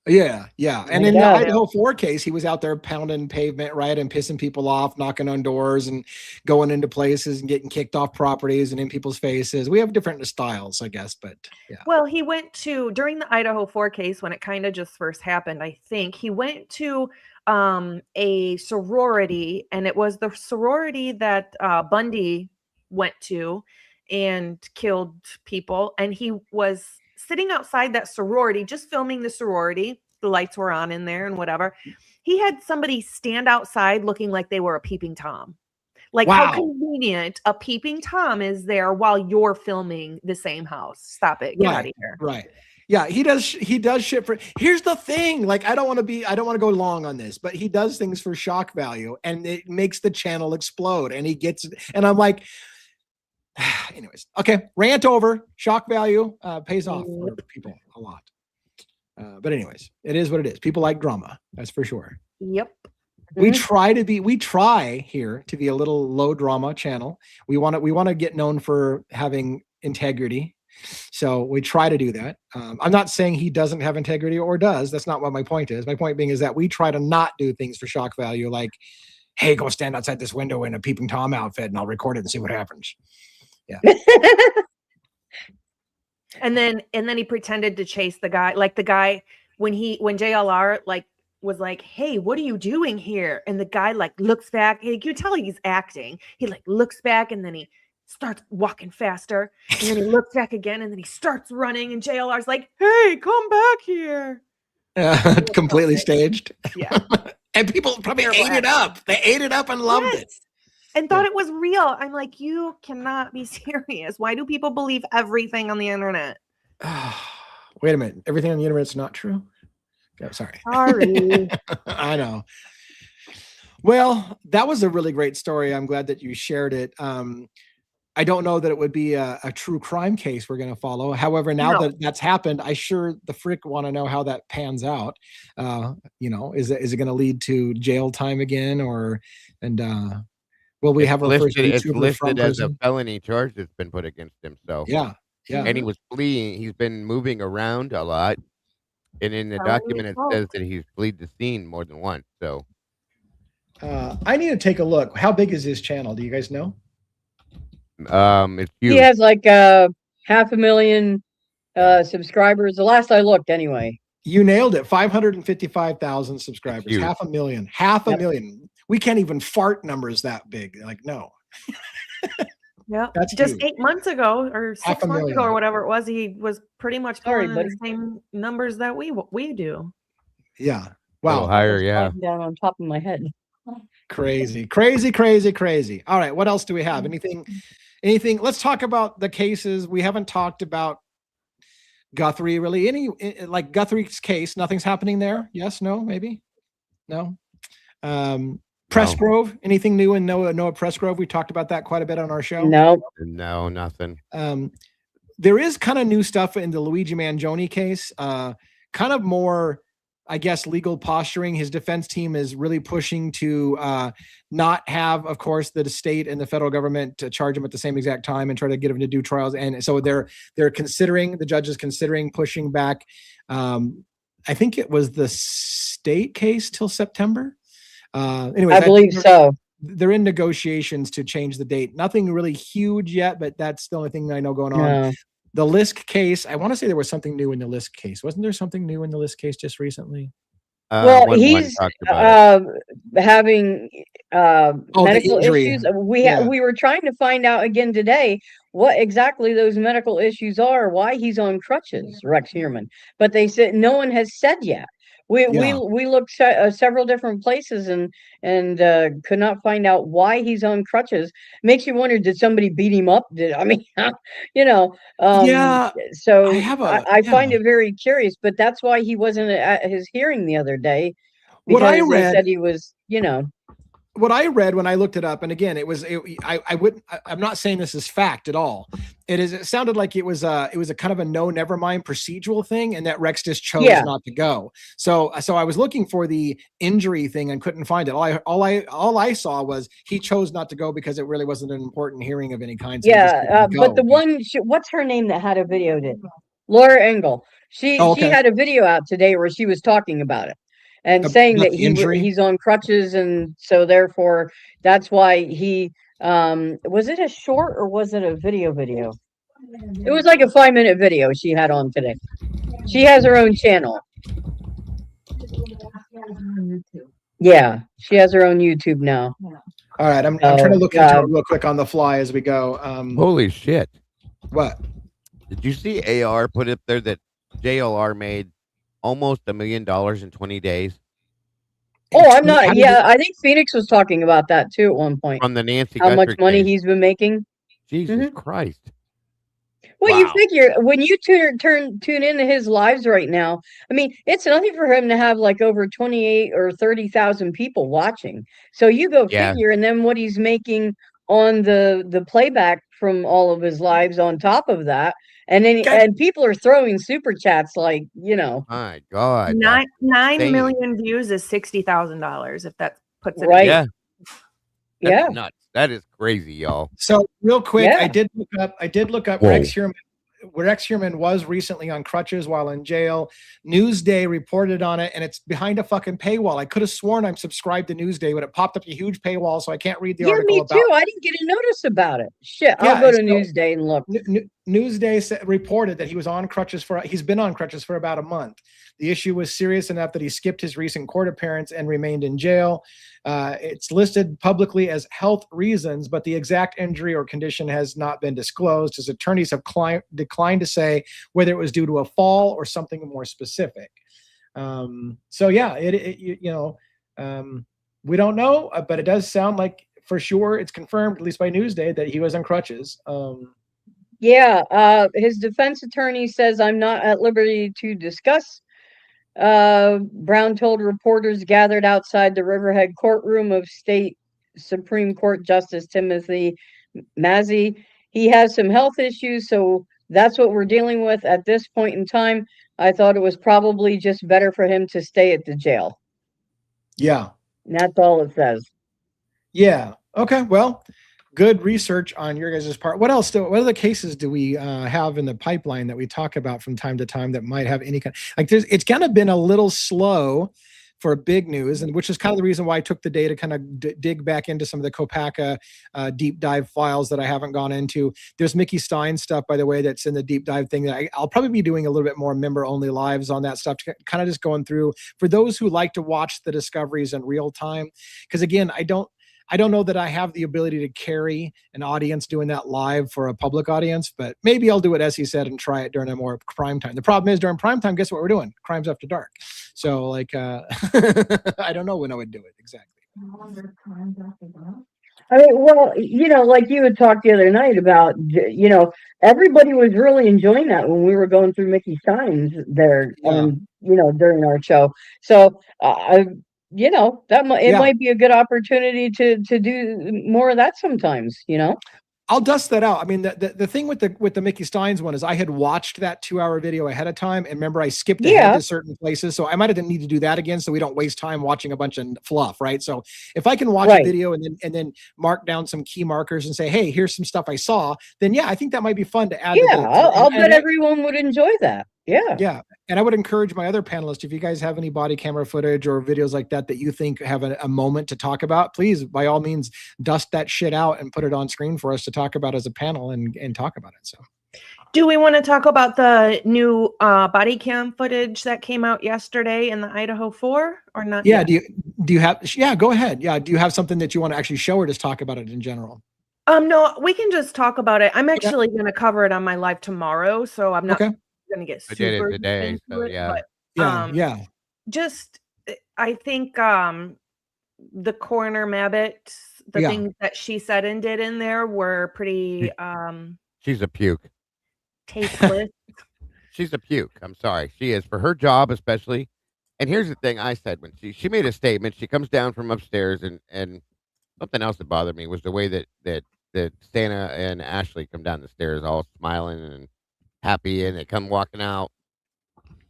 Yeah. And in the Idaho 4 case, he was out there pounding pavement, right, and pissing people off, knocking on doors and going into places and getting kicked off properties and in people's faces. We have different styles, I guess, but yeah. Well, he went to, during the Idaho 4 case, when it kind of just first happened, I think, he went to a sorority, and it was the sorority that Bundy went to and killed people. And he was sitting outside that sorority, just filming the sorority. the lights were on in there and whatever. He had somebody stand outside looking like they were a peeping Tom. Like, how convenient a peeping Tom is there while you're filming the same house. Stop it. Get out of here. Right. Yeah, he does shit for. Here's the thing. Like, I don't want to go long on this, but he does things for shock value, and it makes the channel explode, and he gets it. And I'm like, anyways, okay, rant over. Shock value pays off for people a lot. But anyways, it is what it is. People like drama, that's for sure. Yep. We try here to be a little low drama channel. We want to get known for having integrity. So we try to do that. I'm not saying he doesn't have integrity or does. That's not what my point is. My point being is that we try to not do things for shock value, like, hey, go stand outside this window in a peeping Tom outfit and I'll record it and see what happens. Yeah. And then he pretended to chase the guy, like the guy when JLR like was like, hey, what are you doing here? And the guy like looks back. You can tell he's acting. He like looks back and then he starts walking faster. And then he looks back again and then he starts running. And JLR's like, hey, come back here. Completely staged. Yeah. And people probably ate it up. They ate it up and loved it. And thought it was real. I'm like, you cannot be serious. Why do people believe everything on the internet? Wait a minute. Everything on the internet's not true? Sorry. I know. Well, that was a really great story. I'm glad that you shared it. I don't know that it would be a true crime case we're going to follow. However, now that that's happened, I sure the frick want to know how that pans out. Is it going to lead to jail time again, will we have a first YouTuber it's listed as a felony charge that's been put against him? So yeah. And he was fleeing. He's been moving around a lot. And in the document, it says that he's fled the scene more than once. So, I need to take a look. How big is his channel? Do you guys know? It's huge. He has like 500,000 subscribers. The last I looked, anyway. You nailed it. 555,000 subscribers. 500,000. Half a million. We can't even fart numbers that big. Like, no. Yeah, that's just huge. 8 months ago or 6 months ago or whatever it was, he was pretty much pulling the same numbers that we do. Yeah. Wow. Higher, yeah. Down on top of my head. Crazy. All right. What else do we have? Anything? Let's talk about the cases. We haven't talked about Guthrie really. Like Guthrie's case, nothing's happening there. Yes, no, maybe. No. Pressgrove, anything new in Noah Pressgrove? We talked about that quite a bit on our show. No, nothing. There is kind of new stuff in the Luigi Mangione case. Kind of more, I guess, legal posturing. His defense team is really pushing to not have, of course, the state and the federal government to charge him at the same exact time and try to get him to do trials. And so the judge is considering pushing back. I think it was the state case till September. Anyways, I believe so. They're in negotiations to change the date. Nothing really huge yet, but that's the only thing I know going on. No. The Lisk case, I want to say there was something new in the Lisk case. Wasn't there something new in the Lisk case just recently? Well, he's having medical issues. We were trying to find out again today what exactly those medical issues are, why he's on crutches, Rex Heerman. But they said no one has said yet. We looked several different places and could not find out why he's on crutches. Makes you wonder, did somebody beat him up? So I find it very curious, but that's why he wasn't at his hearing the other day. What I read, they said he was, what I read when I looked it up, and again, I'm not saying this is fact at all. It sounded like it was a kind of a never mind procedural thing, and that Rex just chose not to go. So I was looking for the injury thing and couldn't find it. All I saw was he chose not to go because it really wasn't an important hearing of any kind. So but the one, what's her name that had a video? Laura Engel. She had a video out today where she was talking about it. And saying that he's on crutches, and so therefore that's why he was it a short or was it a video? It was like a 5-minute video she had on today. She has her own channel. Yeah, she has her own YouTube now. All right, I'm trying to look into it real quick on the fly as we go. Holy shit! What? Did you see AR put up there that JLR made almost $1 million in 20 days. Oh, I'm not. Yeah, I think Phoenix was talking about that too at one point. From the Nancy How much Guthrie money case. he's been making. Jesus Christ. Well, Wow. you figure when you tune into his lives right now, I mean, it's nothing for him to have like over 28 or 30,000 people watching. So you go figure, and then what he's making on the playback from all of his lives on top of that. And then and people are throwing super chats like, My God. 9 million views is $60,000 if that puts it right. Yeah. Yeah. That's nuts. That is crazy, y'all. So real quick, Yeah. I did look up Rex Heuermann. Rex Heuermann was recently on crutches while in jail. Newsday reported on it, and it's behind a fucking paywall. I could have sworn I'm subscribed to Newsday, but it popped up a huge paywall, so I can't read the article. Yeah, me too. I didn't get a notice about it. Shit, I'll go to Newsday and look. Newsday reported that he was on crutches he's been on crutches for about a month. The issue was serious enough that he skipped his recent court appearance and remained in jail. It's listed publicly as health reasons, but the exact injury or condition has not been disclosed. His attorneys have declined to say whether it was due to a fall or something more specific. So yeah, we don't know, but it does sound like for sure it's confirmed, at least by Newsday, that he was on crutches. Yeah, his defense attorney says, "I'm not at liberty to discuss." Brown told reporters gathered outside the Riverhead courtroom of State Supreme Court Justice Timothy Mazzei, he has some health issues, so that's what we're dealing with at this point in time. I thought it was probably just better for him to stay at the jail. Yeah. And that's all it says. Yeah. Okay. Well, good research on your guys' part. What else? What other cases do we have in the pipeline that we talk about from time to time that might have any kind? It's kind of been a little slow for big news, and which is kind of the reason why I took the day to kind of dig back into some of the Copaka deep dive files that I haven't gone into. There's Mickey Stein stuff, by the way, that's in the deep dive thing that I'll probably be doing a little bit more member only lives on that stuff, kind of just going through for those who like to watch the discoveries in real time. Because again, I don't know that I have the ability to carry an audience doing that live for a public audience, but maybe I'll do it, as he said, and try it during a more prime time. The problem is during prime time, guess what we're doing? Crimes After Dark. So I don't know when I would do it exactly. I mean, well, like you had talked the other night about, everybody was really enjoying that when we were going through Mickey Stein's there, during our show. So, it might be a good opportunity to do more of that sometimes, I'll dust that out. I mean, the thing with the Mickey Steins one is I had watched that 2-hour video ahead of time, and remember I skipped ahead to certain places, so I might have need to do that again, so we don't waste time watching a bunch of fluff, right? So if I can watch a video and then mark down some key markers and say, hey, here's some stuff I saw, then yeah, I think that might be fun to add. Yeah, I'll bet everyone would enjoy that. Yeah. And I would encourage my other panelists, if you guys have any body camera footage or videos like that you think have a moment to talk about, please, by all means, dust that shit out and put it on screen for us to talk about as a panel and talk about it. So, do we want to talk about the new body cam footage that came out yesterday in the Idaho 4 or not? Yeah. Yet? Do you have? Yeah, go ahead. Yeah. Do you have something that you want to actually show or just talk about it in general? No, we can just talk about it. I'm actually going to cover it on my live tomorrow, so I'm not going to get super I did it today, so yeah. But, just I think the coroner Mabbitt, the things that she said and did in there were pretty she's a puke. Tasteless. She's a puke. I'm sorry. She is, for her job especially. And here's the thing I said when she made a statement. She comes down from upstairs, and something else that bothered me was the way that Santa and Ashley come down the stairs all smiling and happy, and they come walking out,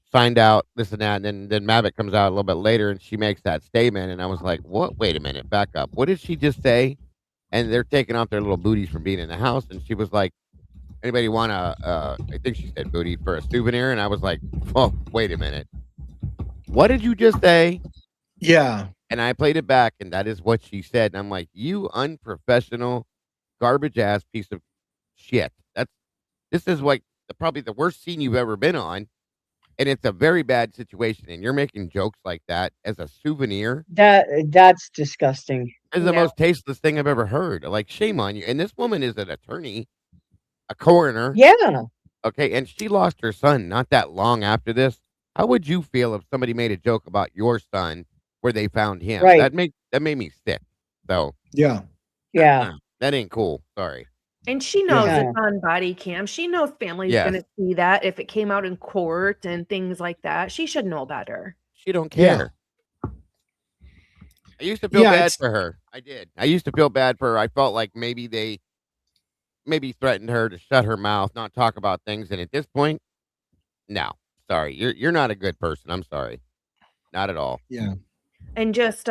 signed out, this and that, and then Mabbitt comes out a little bit later and she makes that statement, and I was like, what? Wait a minute, back up. What did she just say? And they're taking off their little booties from being in the house, and she was like, anybody want I think she said booty for a souvenir, and I was like, oh, wait a minute. What did you just say? Yeah. And I played it back, and that is what she said. And I'm like, you unprofessional, garbage ass piece of shit. This is like probably the worst scene you've ever been on, and it's a very bad situation. And you're making jokes like that as a souvenir. That's disgusting. It's the most tasteless thing I've ever heard. Like, shame on you. And this woman is an attorney, a coroner. Yeah. Okay, and she lost her son not that long after this. How would you feel if somebody made a joke about your son where they found him? Right. That made me sick. So Yeah. Yeah. that ain't cool. Sorry. And she knows it's on body cam. She knows family's Yes. gonna see that if it came out in court and things like that. She should know better. She don't care. I used to feel bad for her. I did. I used to feel bad for her. I felt like maybe they threatened her to shut her mouth, not talk about things. And at this point, no. Sorry. You're not a good person. I'm sorry. Not at all. Yeah. And just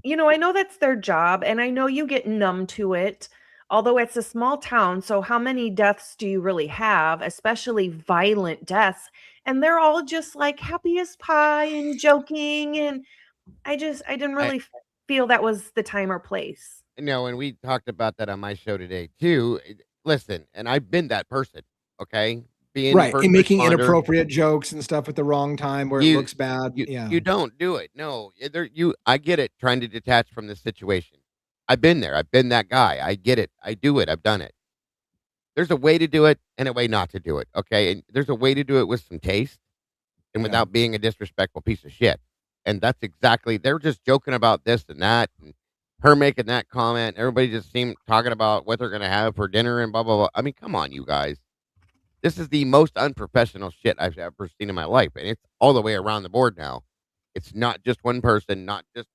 you know, I know that's their job, and I know you get numb to it. Although it's a small town, so how many deaths do you really have, especially violent deaths? And they're all just like happy as pie and joking. And I didn't really feel that was the time or place. No, and we talked about that on my show today too. Listen, and I've been that person, okay? Being right, and making responder, inappropriate jokes and stuff at the wrong time where it looks bad. You don't do it. No, I get it. Trying to detach from this situation. I've been there. I've been that guy. I get it. I do it. I've done it. There's a way to do it and a way not to do it. Okay, and there's a way to do it with some taste and without being a disrespectful piece of shit. And that's exactly. They're just joking about this and that, and her making that comment. Everybody just seemed talking about what they're gonna have for dinner and blah blah blah. I mean, come on, you guys. This is the most unprofessional shit I've ever seen in my life, and it's all the way around the board now. It's not just one person, not just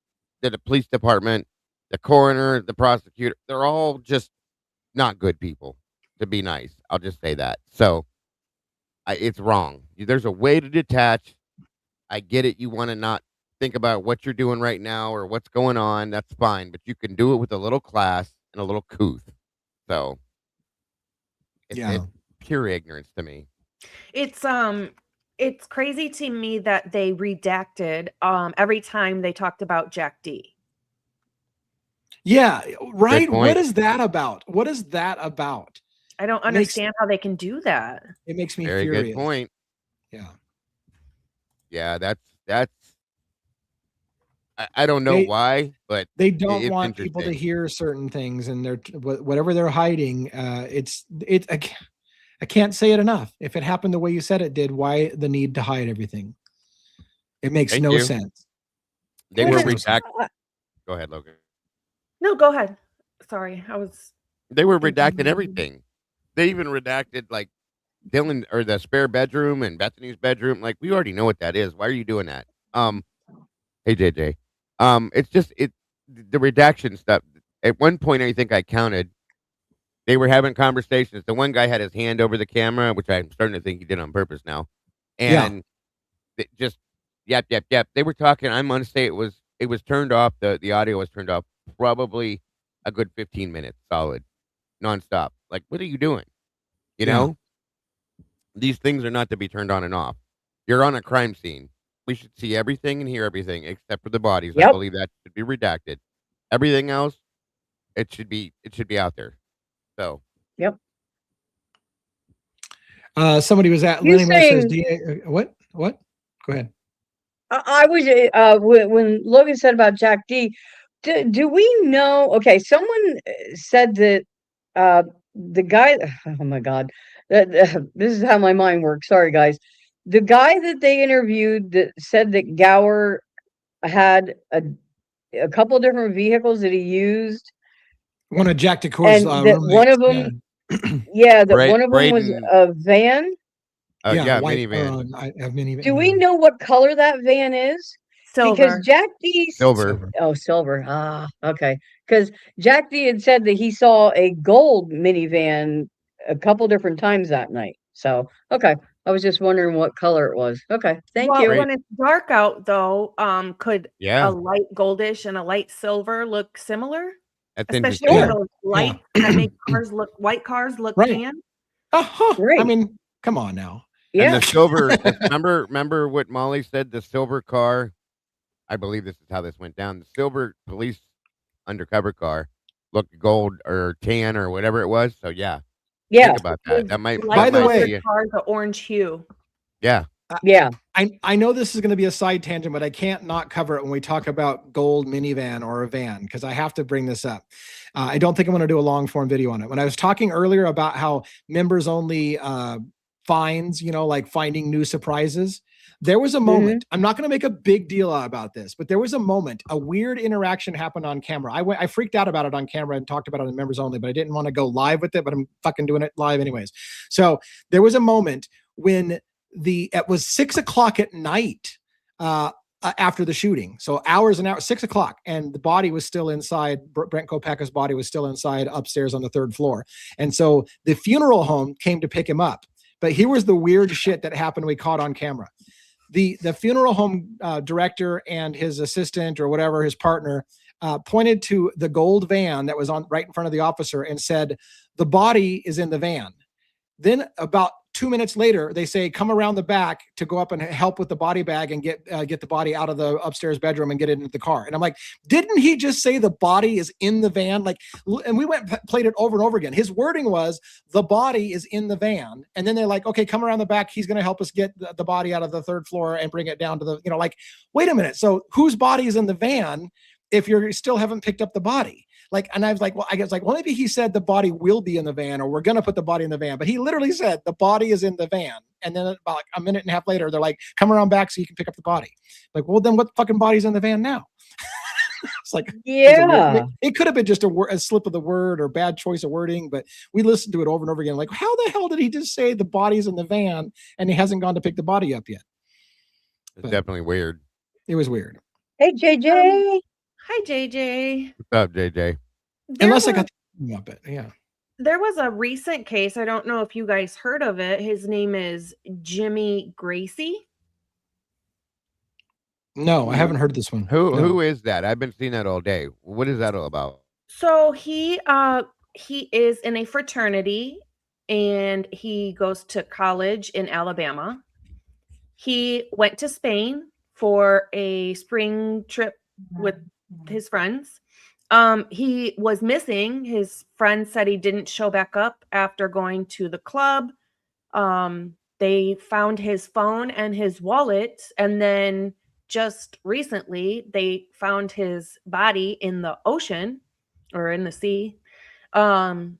the police department, the coroner, the prosecutor. They're all just not good people, to be nice. I'll just say that. So it's wrong. There's a way to detach. I get it. You want to not think about what you're doing right now or what's going on. That's fine. But you can do it with a little class and a little couth. So it's pure ignorance to me. It's crazy to me that they redacted every time they talked about Jack D. Yeah, right. What is that about? What is that about? I don't understand how they can do that. It makes me very furious. Good point. Yeah. Yeah, that's I don't know why, but they don't want people to hear certain things, and they're whatever they're hiding. I can't say it enough. If it happened the way you said it did, why the need to hide everything? It makes no sense. They were redacted. Go ahead, Logan. No, go ahead. Sorry, They were redacting everything. They even redacted like Dylan or the spare bedroom and Bethany's bedroom. Like, we already know what that is. Why are you doing that? Hey JJ. It's just the redaction stuff. At one point, I think I counted. They were having conversations. The one guy had his hand over the camera, which I'm starting to think he did on purpose now. And just yep. They were talking. I'm gonna say it was turned off. The audio was turned off probably a good 15 minutes solid, nonstop. Like, what are you doing? You know? These things are not to be turned on and off. You're on a crime scene. We should see everything and hear everything except for the bodies. I believe that should be redacted. Everything else, it should be out there. So. Yep. Somebody was at Lenny says, what? Go ahead. I was when Logan said about Jack D. Do we know? Okay, someone said that the guy. Oh my God, this is how my mind works. Sorry, guys. The guy that they interviewed that said that Gower had a couple different vehicles that he used. One of Jack DeCour's one of them, one of them was a van. Minivan. Minivan. Do we know what color that van is? Silver. Because Jack D. Silver. Oh, silver. Ah, okay. Because Jack D. had said that he saw a gold minivan a couple different times that night. So, okay. I was just wondering what color it was. Okay. Thank you. When it's dark out, though, could a light goldish and a light silver look similar? That's especially those lights that make white cars look tan. I mean, come on now. Yeah. And the silver, remember what Molly said? The silver car, I believe this is how this went down. The silver police undercover car looked gold or tan or whatever it was. So think about that. That might. By the way, the car, the orange hue. Yeah. I know this is going to be a side tangent, but I can't not cover it when we talk about gold minivan or a van, because I have to bring this up. I don't think I'm going to do a long form video on it. When I was talking earlier about how members only finds, like finding new surprises, There was a moment, I'm not going to make a big deal about this, but there was a moment, a weird interaction happened on camera. I freaked out about it on camera and talked about it on members only, but I didn't want to go live with it, but I'm fucking doing it live anyways. So there was a moment when it was 6 o'clock at night, after the shooting. So hours and hours, 6 o'clock, and the body was still inside. Brent Copaka's body was still inside upstairs on the 3rd floor. And so the funeral home came to pick him up. But here was the weird shit that happened we caught on camera. The funeral home director and his assistant or whatever, his partner, pointed to the gold van that was on right in front of the officer and said, "The body is in the van." Then about 2 minutes later, they say, "Come around the back to go up and help with the body bag and get the body out of the upstairs bedroom and get it into the car." And I'm like, didn't he just say the body is in the van? Like, and we played it over and over again. His wording was, "The body is in the van." And then they're like, "Okay, come around the back. He's going to help us get the body out of the 3rd floor and bring it down to the, like, wait a minute. So whose body is in the van if you still haven't picked up the body? Like, and I was like, well, maybe he said the body will be in the van, or we're going to put the body in the van, but he literally said the body is in the van. And then about like a minute and a half later, they're like, "Come around back so you can pick up the body." Like, well, then what fucking body's in the van now? It's like, yeah, it could have been just a slip of the word or bad choice of wording, but we listened to it over and over again. Like, how the hell did he just say the body's in the van and he hasn't gone to pick the body up yet? It's definitely weird. It was weird. Hey, JJ. Hi, JJ. What's up, JJ? Unless I got up it, yeah. There was a recent case. I don't know if you guys heard of it. His name is Jimmy Gracie. No, I haven't heard this one. Who is that? I've been seeing that all day. What is that all about? So he is in a fraternity and he goes to college in Alabama. He went to Spain for a spring trip with his friends. He was missing. His friend said he didn't show back up after going to the club. They found his phone and his wallet, and then just recently they found his body in the ocean or in the sea. And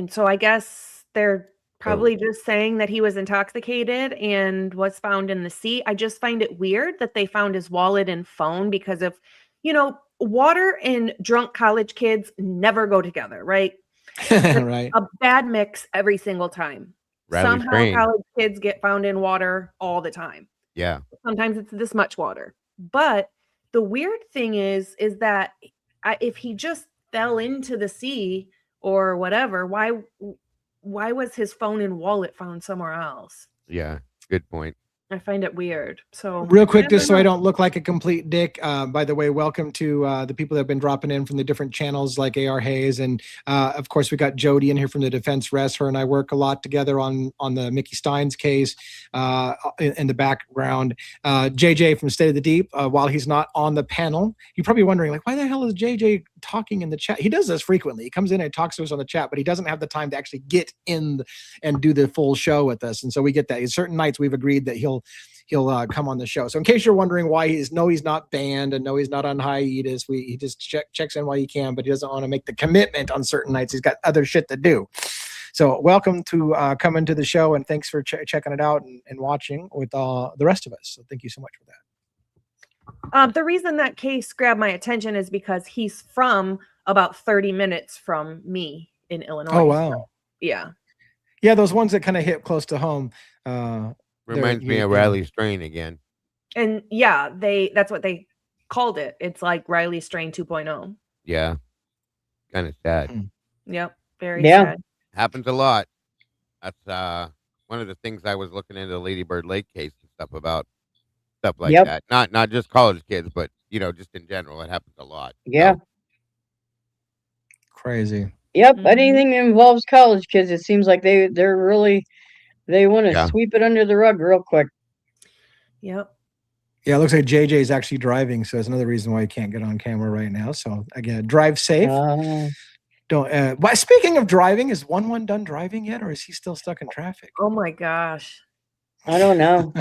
so I guess they're probably just saying that he was intoxicated and was found in the sea. I just find it weird that they found his wallet and phone because of, water and drunk college kids never go together, right? Right. A bad mix every single time. Somehow college kids get found in water all the time. Yeah. Sometimes it's this much water. But the weird thing is that if he just fell into the sea or whatever, why was his phone and wallet found somewhere else? Yeah, good point. I find it weird. So real quick, just so I don't look like a complete dick. By the way, welcome to the people that have been dropping in from the different channels like AR Hayes. And of course, we got Jody in here from the Defense Rest. Her and I work a lot together on the Mickey Steins case in the background. JJ from State of the Deep, while he's not on the panel, you're probably wondering, like, why the hell is JJ talking in the chat? He does this frequently. He comes in and talks to us on the chat, but he doesn't have the time to actually get in and do the full show with us. And so we get that. Certain nights we've agreed that he'll come on the show. So in case you're wondering why he's not banned and no, he's not on hiatus, he just checks in while he can, but he doesn't want to make the commitment on certain nights. He's got other shit to do. So welcome to coming to the show, and thanks for checking it out and watching with the rest of us. So thank you so much for that. The reason that case grabbed my attention is because he's from about 30 minutes from me in Illinois. Oh, wow. So, yeah. Yeah, those ones that kind of hit close to home. Reminds me of Riley Strain again. And yeah, that's what they called it. It's like Riley Strain 2.0. Yeah. Kind of sad. Yep. Very sad. Happens a lot. That's one of the things I was looking into the Lady Bird Lake case and stuff about. Stuff like that. Not just college kids, but just in general. It happens a lot. Yeah. So. Crazy. Yep. Mm-hmm. Anything that involves college kids, it seems like they want to sweep it under the rug real quick. Yep. Yeah, it looks like JJ is actually driving, so that's another reason why he can't get on camera right now. So again, drive safe. Don't. Speaking of driving, is 1-1 done driving yet, or is he still stuck in traffic? Oh my gosh. I don't know.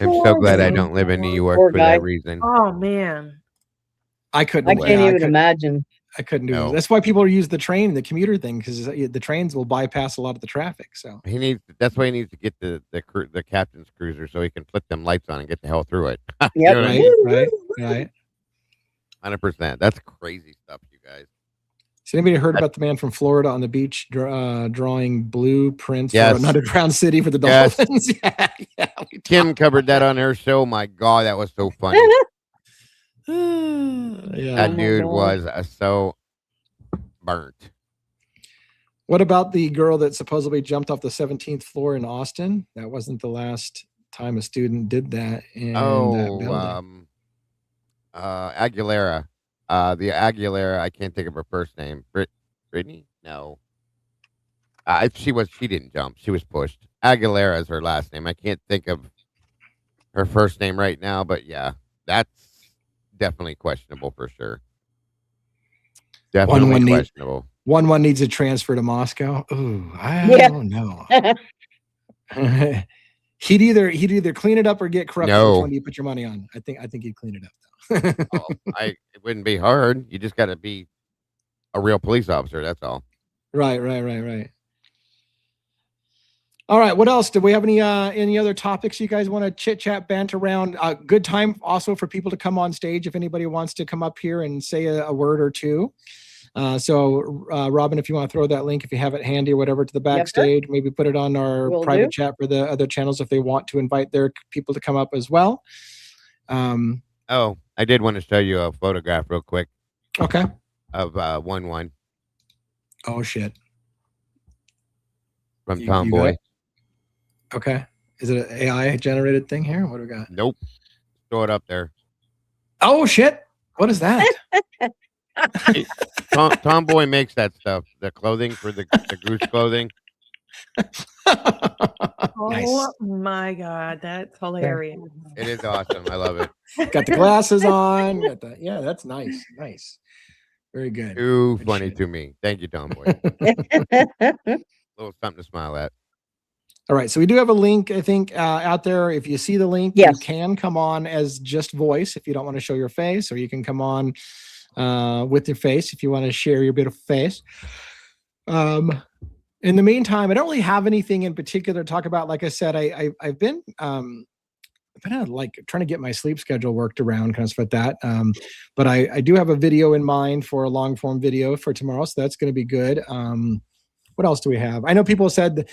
I'm so glad I don't live in New York for that reason. Oh man. I couldn't. I can't even imagine. I couldn't do it. That's why people use the train, the commuter thing, because the trains will bypass a lot of the traffic. So that's why he needs to get the captain's cruiser so he can flip them lights on and get the hell through it. Yeah, right. 100%. That's crazy stuff, you guys. Has anybody heard about the man from Florida on the beach drawing blueprints for an underground city for the dolphins? Yeah. Kim covered that on her show. My God, that was so funny. That dude was so burnt. What about the girl that supposedly jumped off the 17th floor in Austin? That wasn't the last time a student did that in that building. Aguilera. The Aguilera, I can't think of her first name. Brittany? No. She didn't jump. She was pushed. Aguilera is her last name. I can't think of her first name right now, but yeah, that's definitely questionable for sure. Definitely questionable. One needs a transfer to Moscow. Ooh, I don't know. He'd either clean it up or get corrupted. No. Which one do you put your money on? I think he'd clean it up though. It wouldn't be hard. You just got to be a real police officer. That's all. Right. All right. What else? Do we have any other topics you guys want to chit chat, bant around? Good time also for people to come on stage if anybody wants to come up here and say a word or two. So Robin, if you want to throw that link, if you have it handy or whatever, to the backstage, maybe put it on our private chat for the other channels if they want to invite their people to come up as well. I did want to show you a photograph real quick. Okay. Of 1-1. Oh shit. From Tomboy. Okay. Is it an AI generated thing here? What do we got? Nope. Throw it up there. Oh shit. What is that? Tomboy makes that stuff. The clothing for the goose clothing. Oh my God, that's hilarious. It is awesome. I love it. Got the glasses on. That's nice. Nice. Very good. Too funny to me. Thank you, Tomboy. Little something to smile at. All right. So we do have a link, I think, out there. If you see the link, you can come on as just voice if you don't want to show your face, or you can come on with your face if you want to share your bit of face. In the meantime, I don't really have anything in particular to talk about. Like I said, I've been like trying to get my sleep schedule worked around, kind of stuff like that. But I do have a video in mind for a long form video for tomorrow, so that's going to be good. What else do we have? I know people said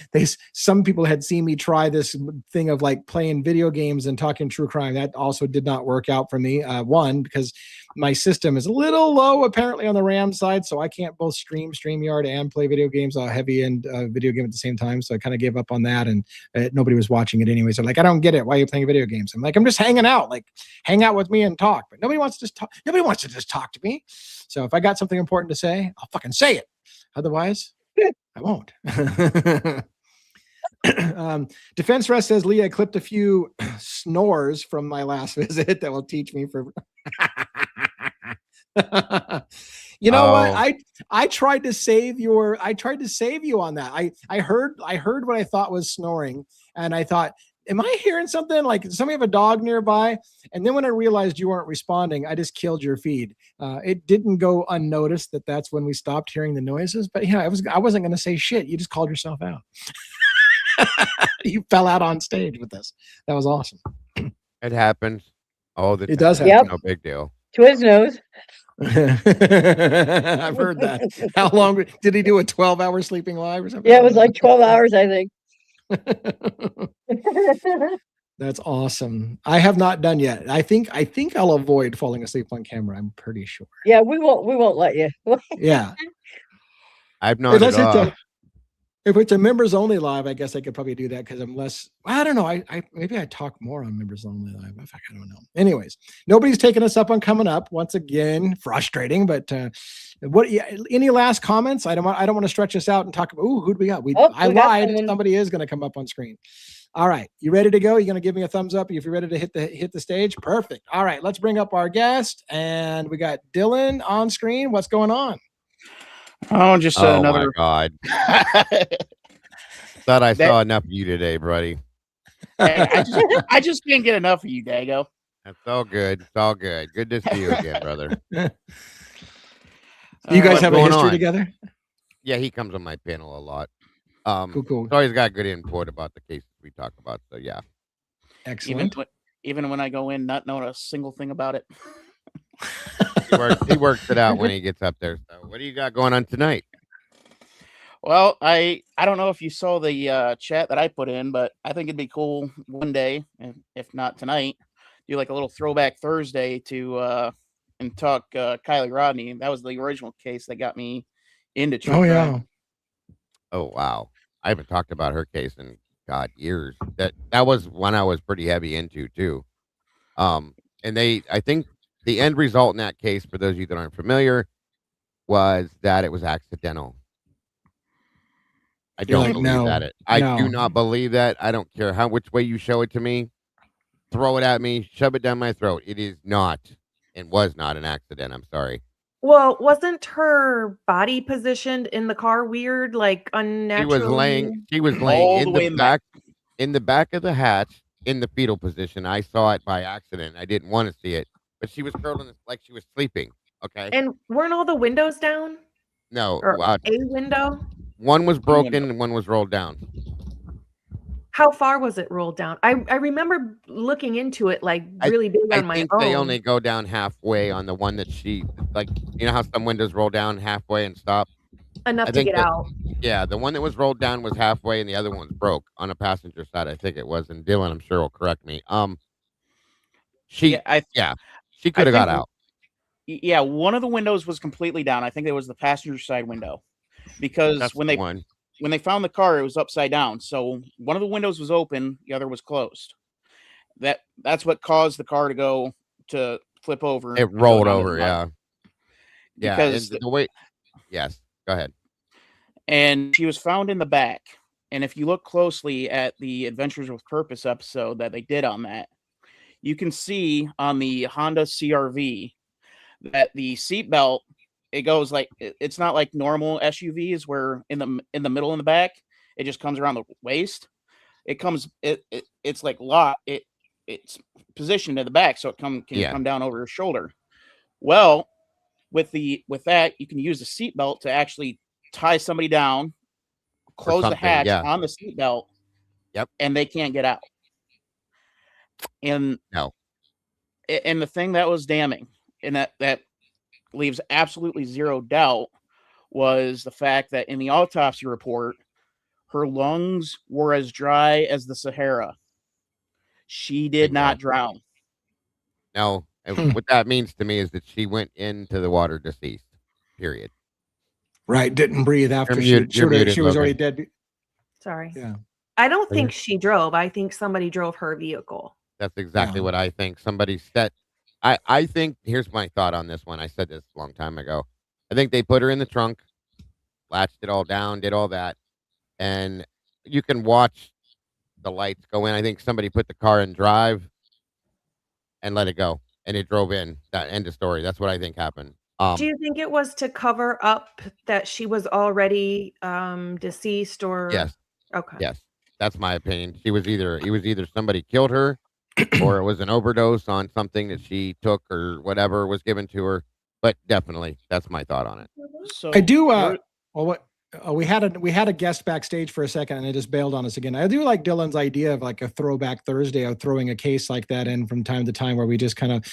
some people had seen me try this thing of like playing video games and talking true crime. That also did not work out for me. One, because my system is a little low apparently on the RAM side, so I can't both stream StreamYard and play video games, a heavy end video game at the same time. So I kind of gave up on that, and nobody was watching it anyway. So like, I don't get it. Why are you playing video games? I'm like, I'm just hanging out. Like, hang out with me and talk. But nobody wants to just talk. Nobody wants to just talk to me. So if I got something important to say, I'll fucking say it. Otherwise, I won't. Defense Rest says, Leah, I clipped a few snores from my last visit that will teach me for. You know what? I tried to save you on that. I heard what I thought was snoring, and I thought, am I hearing something? Like, does somebody have a dog nearby? And then when I realized you weren't responding, I just killed your feed. It didn't go unnoticed that's when we stopped hearing the noises. But yeah, I wasn't going to say shit. You just called yourself out. You fell out on stage with this. That was awesome. It happens. It does happen. No big deal. Twizznos. I've heard that. How long did he do? A 12-hour sleeping live or something? Yeah, it was like 12 hours, I think. That's awesome. I have not done yet. I think I'll avoid falling asleep on camera. I'm pretty sure. Yeah, we won't let you. Yeah. I've not. If it's a members only live, I guess I could probably do that because I'm less. I don't know. Maybe I talk more on members only live. In fact, I don't know. Anyways, nobody's taking us up on coming up. Once again, frustrating. But any last comments? I don't want to stretch us out and talk about. Who do we got? I lied. Somebody is going to come up on screen. All right, you ready to go? You're going to give me a thumbs up if you're ready to hit the stage. Perfect. All right, let's bring up our guest, and we got Dylan on screen. What's going on? Oh, just another. Oh my God! Thought I saw enough of you today, buddy. Hey, I just can't get enough of you, Dago. That's all good. It's all good. Good to see you again, brother. You guys have a history together? Yeah, he comes on my panel a lot. Cool. So he's got good input about the cases we talk about. So yeah, excellent. Even when I go in, not knowing a single thing about it. he works it out when he gets up there. So what do you got going on tonight? Well, I don't know if you saw the chat that I put in, but I think it'd be cool one day, if not tonight, do like a little throwback Thursday to and talk Kylie Rodney. That was the original case that got me into true crime. Yeah. Oh wow, I haven't talked about her case in years. That was one I was pretty heavy into too. And I think the end result in that case, for those of you that aren't familiar, was that it was accidental. I don't believe that. I do not believe that. I don't care which way you show it to me. Throw it at me, shove it down my throat. It is not and was not an accident. I'm sorry. Well, wasn't her body positioned in the car weird, like unnaturally? She was laying in the back of the hatch in the fetal position. I saw it by accident. I didn't want to see it, but she was curled like she was sleeping. Okay. And weren't all the windows down? No. Or a window? One was broken and one was rolled down. How far was it rolled down? I remember looking into it like really big on my own. I think they only go down halfway on the one that she, like, you know how some windows roll down halfway and stop? Enough to get out. Yeah, the one that was rolled down was halfway and the other one was broke on a passenger side, I think it was. And Dylan, I'm sure, will correct me. She could have got out. Yeah, one of the windows was completely down. I think it was the passenger side window. Because when they found the car, it was upside down. So one of the windows was open, the other was closed. That's what caused the car to flip over. It rolled over, yeah. Because yes, go ahead. And she was found in the back. And if you look closely at the Adventures with Purpose episode that they did on that, you can see on the Honda CRV that the seatbelt, it goes like, it's not like normal SUVs where in the middle in the back, it just comes around the waist. It's like it's positioned in the back, so it can come down over your shoulder. Well, with that, you can use the seatbelt to actually tie somebody down, close the hatch on the seatbelt. Yep. And they can't get out. And the thing that was damning, and that leaves absolutely zero doubt, was the fact that in the autopsy report, her lungs were as dry as the Sahara. She did not drown. No. And what that means to me is that she went into the water deceased, period. Right. Didn't breathe after she was already dead. Sorry. Yeah. I don't think she drove. I think somebody drove her vehicle. That's exactly what I think. Somebody said. I think, here's my thought on this one. I said this a long time ago. I think they put her in the trunk, latched it all down, did all that, and you can watch the lights go in. I think somebody put the car in drive and let it go, and it drove in. That end of story. That's what I think happened. Do you think it was to cover up that she was already deceased, or? Yes. Okay. Yes, that's my opinion. It was either somebody killed her, or it was an overdose on something that she took or whatever was given to her. But definitely, that's my thought on it. So I do. We had a guest backstage for a second, and it just bailed on us again. I do like Dylan's idea of like a throwback Thursday, of throwing a case like that in from time to time, where we just kind of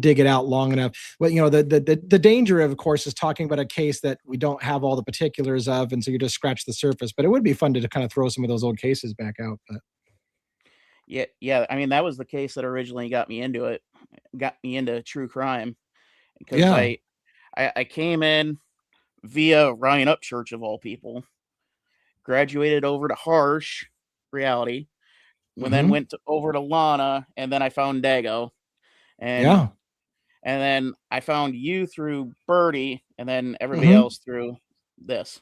dig it out long enough. Well, the danger, of course, is talking about a case that we don't have all the particulars of, and so you just scratch the surface. But it would be fun to kind of throw some of those old cases back out. But. Yeah. I mean, that was the case that originally got me into true crime, because I came in via Ryan Upchurch, of all people, graduated over to Harsh Reality, then went over to Lana, and then I found Dago, and then I found you through Birdie, and then everybody else through this.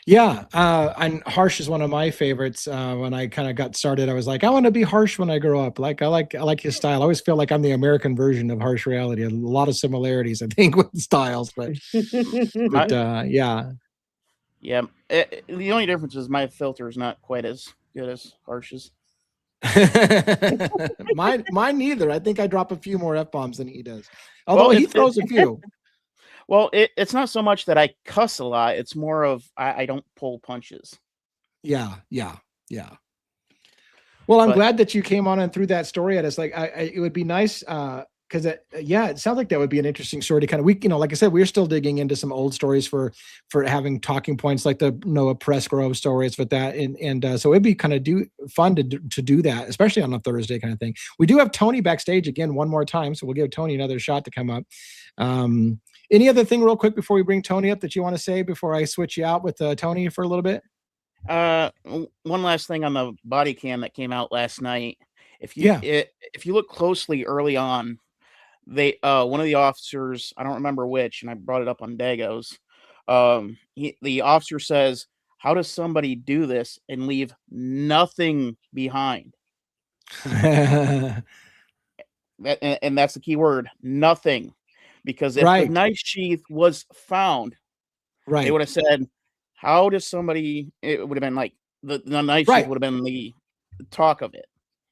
Yeah, and Harsh is one of my favorites. When I kind of got started, I was like, I want to be Harsh when I grow up. Like I like his style. I always feel like I'm the American version of Harsh Reality. A lot of similarities, I think, with styles, but yeah. Yeah, the only difference is my filter is not quite as good as Harsh's. Mine neither. I think I drop a few more F-bombs than he does. Although he throws a few. Well, it's not so much that I cuss a lot. It's more of I don't pull punches. Yeah. Well, I'm glad that you came on and threw that story at us. Like, it would be nice, because it sounds like that would be an interesting story to kind of, like I said, we're still digging into some old stories for having talking points, like the Noah Pressgrove stories with that, and so it'd be kind of fun to do that, especially on a Thursday kind of thing. We do have Tony backstage again one more time, so we'll give Tony another shot to come up. Any other thing real quick before we bring Tony up that you want to say before I switch you out with Tony for a little bit? One last thing on the body cam that came out last night. If you look closely early on, they one of the officers, I don't remember which, and I brought it up on Dago's. The officer says, "How does somebody do this and leave nothing behind?" And that's the key word, nothing. Because if the knife sheath was found, they would have said, how does somebody, it would have been like the knife sheath would have been the talk of it.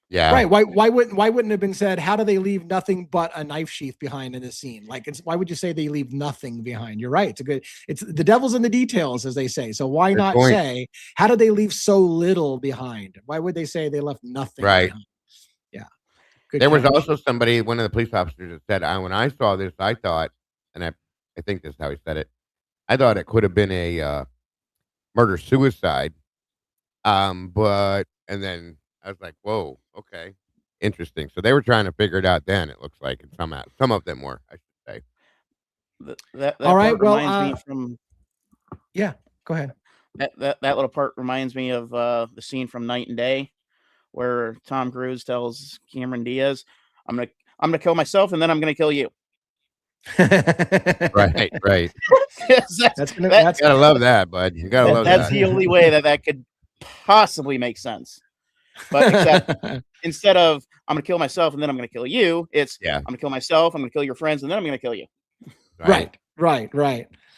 Yeah. Right. Why wouldn't it have been said, how do they leave nothing but a knife sheath behind in this scene? Like, why would you say they leave nothing behind? You're right. It's the devil's in the details, as they say. So why not say, how do they leave so little behind? Why would they say they left nothing behind? Yeah. There was also somebody, one of the police officers, that said, when I saw this, I thought, and I think this is how he said it, I thought it could have been a murder-suicide. And then I was like, whoa, okay, interesting. So they were trying to figure it out then, it looks like, and some of them were, I should say. That all right, reminds me from... Yeah, go ahead. That little part reminds me of the scene from Night and Day, where Tom Cruise tells Cameron Diaz, I'm gonna kill myself, and then I'm gonna kill you. Right. That's gotta love that, bud. You gotta love that. That's the only way that could possibly make sense. But except instead of I'm gonna kill myself and then I'm gonna kill you, it's I'm gonna kill myself, I'm gonna kill your friends, and then I'm gonna kill you. Right.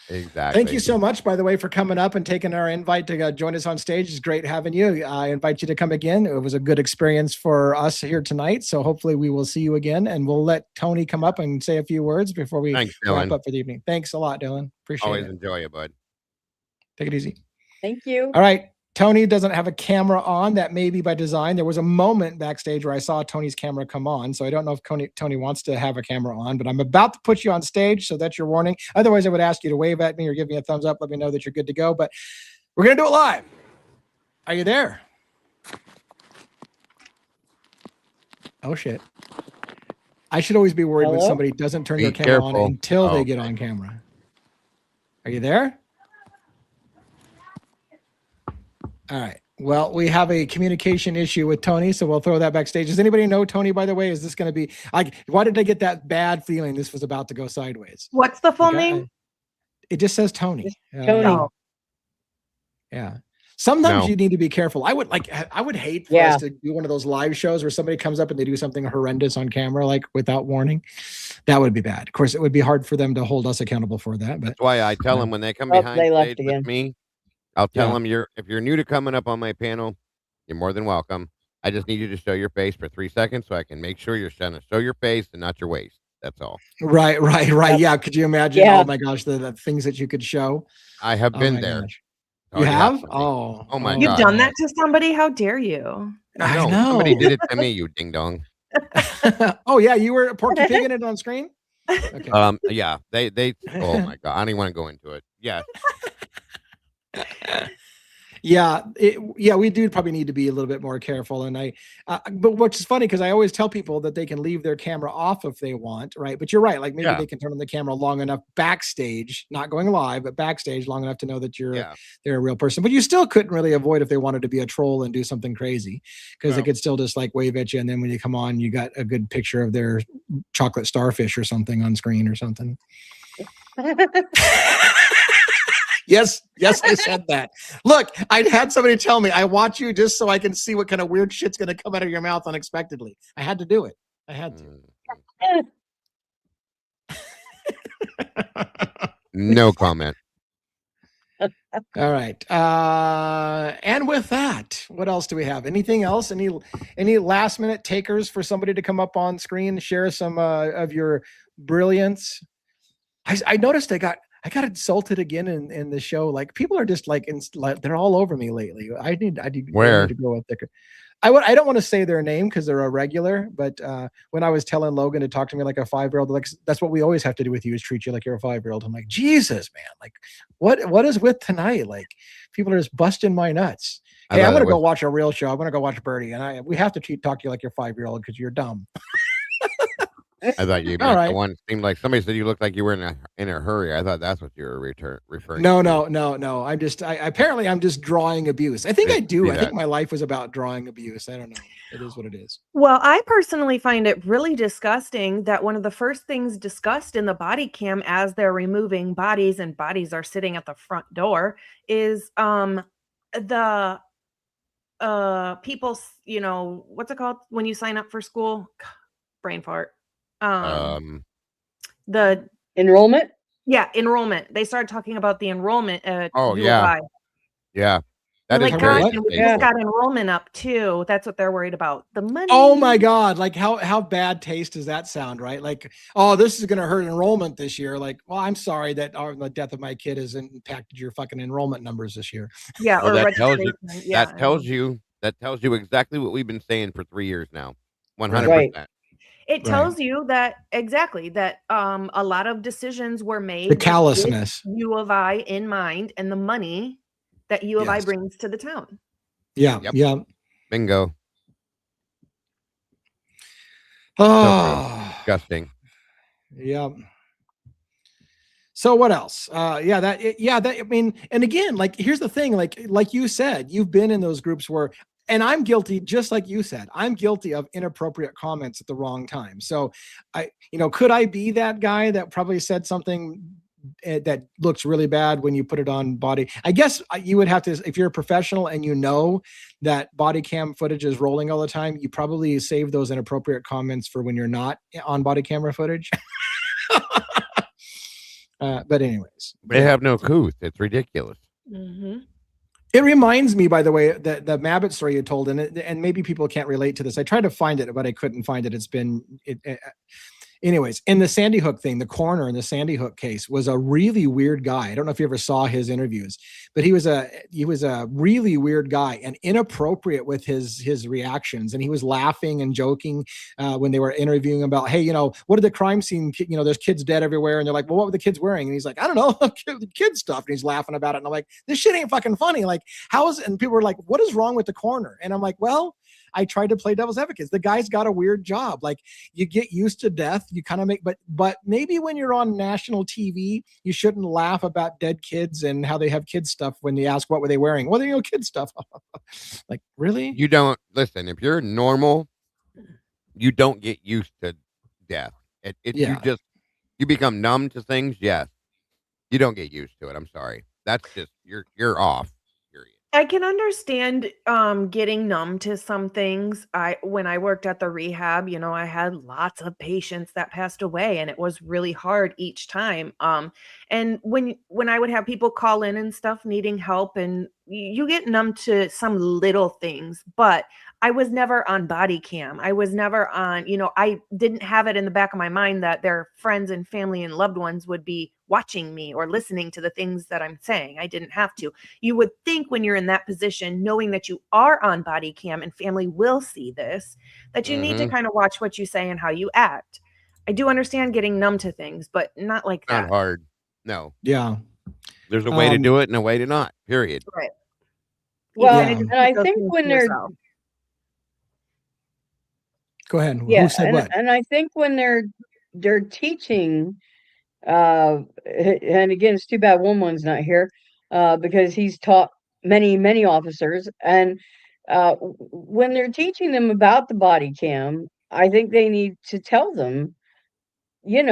Exactly. Thank you so much, by the way, for coming up and taking our invite to join us on stage. It's great having you. I invite you to come again. It was a good experience for us here tonight. So hopefully we will see you again, and we'll let Tony come up and say a few words before we wrap up for the evening. Thanks a lot, Dylan. Appreciate it. Always enjoy it, bud. Take it easy. Thank you. All right. Tony doesn't have a camera on. That may be by design. There was a moment backstage where I saw Tony's camera come on. So I don't know if Tony wants to have a camera on, but I'm about to put you on stage. So that's your warning. Otherwise, I would ask you to wave at me or give me a thumbs up. Let me know that you're good to go. But we're going to do it live. Are you there? Oh, shit. I should always be worried when somebody doesn't turn their camera on until they get on camera. Are you there? All right. Well, we have a communication issue with Tony, so we'll throw that backstage. Does anybody know Tony, by the way? Is this going to be why did I get that bad feeling this was about to go sideways? What's the full name? It just says Tony. Tony. Yeah. Sometimes you need to be careful. I would hate for us to do one of those live shows where somebody comes up and they do something horrendous on camera, like without warning. That would be bad. Of course, it would be hard for them to hold us accountable for that. But that's why I tell them when they come behind stage with me, I'll tell them if you're new to coming up on my panel, you're more than welcome. I just need you to show your face for 3 seconds so I can make sure you're trying to show your face and not your waist. That's all. Right. Yeah. Could you imagine? Oh my gosh, the things that you could show. I have been there. You have? Oh my God. You've done that to somebody? How dare you? I know. Somebody did it to me, you ding dong. Oh yeah, you were Porky Pig in it on screen? Okay. Yeah. They oh my God. I don't even want to go into it. Yeah. We do probably need to be a little bit more careful. And but which is funny because I always tell people that they can leave their camera off if they want, right? But you're right. Like maybe they can turn on the camera long enough backstage, not going live, but backstage long enough to know that they're a real person. But you still couldn't really avoid if they wanted to be a troll and do something crazy because they could still just like wave at you. And then when you come on, you got a good picture of their chocolate starfish or something on screen or something. Yes, I said that. Look, I had somebody tell me, I watch you just so I can see what kind of weird shit's going to come out of your mouth unexpectedly. I had to do it. I had to. No comment. All right. And with that, what else do we have? Anything else? Any last minute takers for somebody to come up on screen and share some of your brilliance? I noticed I got insulted again in the show. Like people are just like they're all over me lately. I need to go up thicker. I don't want to say their name because they're a regular, but when I was telling Logan to talk to me like a 5-year-old, like that's what we always have to do with you is treat you like you're a 5-year-old. I'm like, Jesus, man, like what is with tonight? Like people are just busting my nuts. Hey, I'm gonna go watch a real show. I'm gonna go watch Birdie, and we have to talk to you like you're 5-year-old because you're dumb. I thought you meant the one seemed like somebody said you looked like you were in a hurry. I thought that's what you were referring to. No. Apparently I'm just drawing abuse. I think I do. I think my life was about drawing abuse. I don't know. It is what it is. Well, I personally find it really disgusting that one of the first things discussed in the body cam as they're removing bodies and bodies are sitting at the front door is the people's, what's it called when you sign up for school? Brain fart. The enrollment. Yeah, enrollment. They started talking about the enrollment at U of I. Yeah. That is gosh, and we just got enrollment up too. That's what they're worried about. The money. Oh my God. Like how bad taste does that sound, right? Like, oh, this is gonna hurt enrollment this year. Like, well, I'm sorry that the death of my kid has impacted your fucking enrollment numbers this year. Yeah, well, or that tells you exactly what we've been saying for 3 years now. 100%. Right. It tells you that a lot of decisions were made the callousness with U of I in mind and the money that U of I brings to the town. Yeah. Bingo. Oh, disgusting. Yeah. So what else? I mean, and again, like here's the thing, like you said, you've been in those groups where. And I'm guilty, just like you said, I'm guilty of inappropriate comments at the wrong time. So could I be that guy that probably said something that looks really bad when you put it on body? I guess you would have to, if you're a professional and you know that body cam footage is rolling all the time, you probably save those inappropriate comments for when you're not on body camera footage. But anyways. They have no couth. It's ridiculous. Mm-hmm. It reminds me, by the way, that the Mabbott story you told, and maybe people can't relate to this. I tried to find it, but I couldn't find it. Anyways, in the Sandy Hook thing, the coroner in the Sandy Hook case was a really weird guy. I don't know if you ever saw his interviews, but he was a really weird guy and inappropriate with his reactions. And he was laughing and joking when they were interviewing about, hey, what did the crime scene? There's kids dead everywhere, and they're like, well, what were the kids wearing? And he's like, I don't know, kid stuff. And he's laughing about it. And I'm like, this shit ain't fucking funny. Like, how is? And people were like, what is wrong with the coroner? And I'm like, well, I tried to play devil's advocate. The guy's got a weird job. Like you get used to death. You kind of make, but maybe when you're on national TV, you shouldn't laugh about dead kids and how they have kids stuff when you ask what were they wearing. Well, kids stuff. Like really? You don't listen. If you're normal, you don't get used to death. You become numb to things. Yes, you don't get used to it. I'm sorry. That's just you're off. I can understand getting numb to some things. When I worked at the rehab, I had lots of patients that passed away, and it was really hard each time. And when I would have people call in and stuff needing help, and you get numb to some little things, but I was never on body cam. I was never on, I didn't have it in the back of my mind that their friends and family and loved ones would be watching me or listening to the things that I'm saying. I didn't have to. You would think when you're in that position, knowing that you are on body cam and family will see this, that you need to kind of watch what you say and how you act. I do understand getting numb to things, but not like that. Not hard. No. Yeah. There's a way to do it and a way to not, period. Right. Well, and I think when they're... Go ahead. Yeah, who said what? And I think when they're teaching, and again, it's too bad one's not here, because he's taught many officers, and when they're teaching them about the body cam, I think they need to tell them, you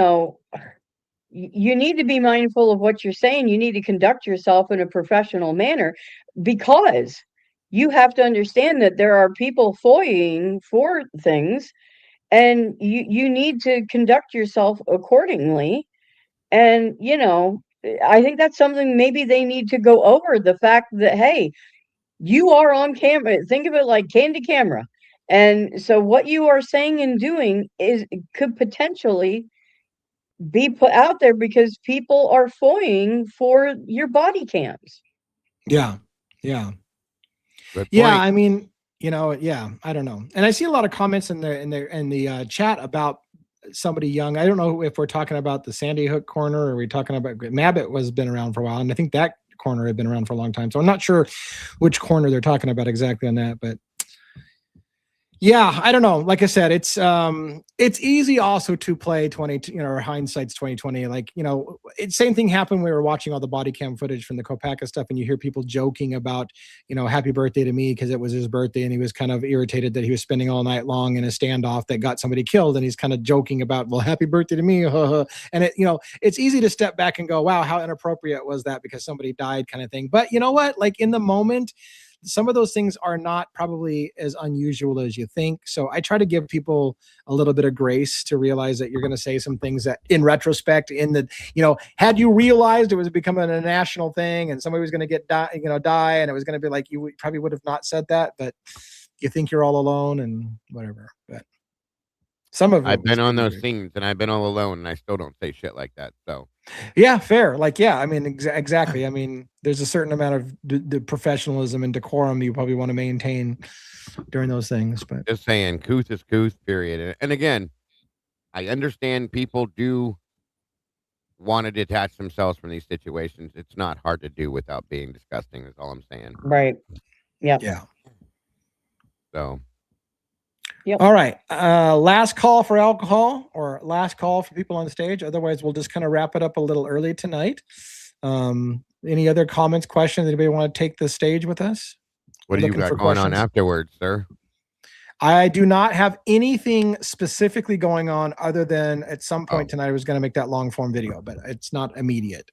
need to be mindful of what you're saying. You need to conduct yourself in a professional manner, because you have to understand that there are people FOIAing for things, and you need to conduct yourself accordingly. And, I think that's something maybe they need to go over, the fact that, hey, you are on camera. Think of it like candid camera. And so what you are saying and doing could potentially be put out there because people are FOIAing for your body cams. Yeah. I mean, I don't know. And I see a lot of comments in the chat about somebody young. I don't know if we're talking about the Sandy Hook corner, or are we talking about Mabbott was been around for a while, and I think that corner had been around for a long time. So I'm not sure which corner they're talking about exactly on that, but yeah, I don't know. Like I said, it's easy also to play 20, or hindsight's 2020. Like, same thing happened. We were watching all the body cam footage from the Copaka stuff, and you hear people joking about, happy birthday to me, because it was his birthday, and he was kind of irritated that he was spending all night long in a standoff that got somebody killed, and he's kind of joking about, well, happy birthday to me, and it's easy to step back and go, wow, how inappropriate was that because somebody died, kind of thing. But you know what? Like, in the moment, some of those things are not probably as unusual as you think. So I try to give people a little bit of grace to realize that you're going to say some things that in retrospect, had you realized it was becoming a national thing and somebody was going to die, and it was going to be like, you probably would have not said that, but you think you're all alone and whatever. But some of I've been on those things and I've been all alone and I still don't say shit like that. So yeah, fair. Like, yeah, I mean, exactly. I mean, there's a certain amount of the professionalism and decorum you probably want to maintain during those things. But just saying, couth is couth, period. And again, I understand people do want to detach themselves from these situations. It's not hard to do without being disgusting, is all I'm saying. Right. Yeah. Yeah. So. Yep. All right. Last call for alcohol, or last call for people on stage. Otherwise, we'll just kind of wrap it up a little early tonight. Any other comments, questions? Anybody want to take the stage with us? What do you got going on afterwards, sir? I do not have anything specifically going on other than at some point tonight I was going to make that long form video, but it's not immediate.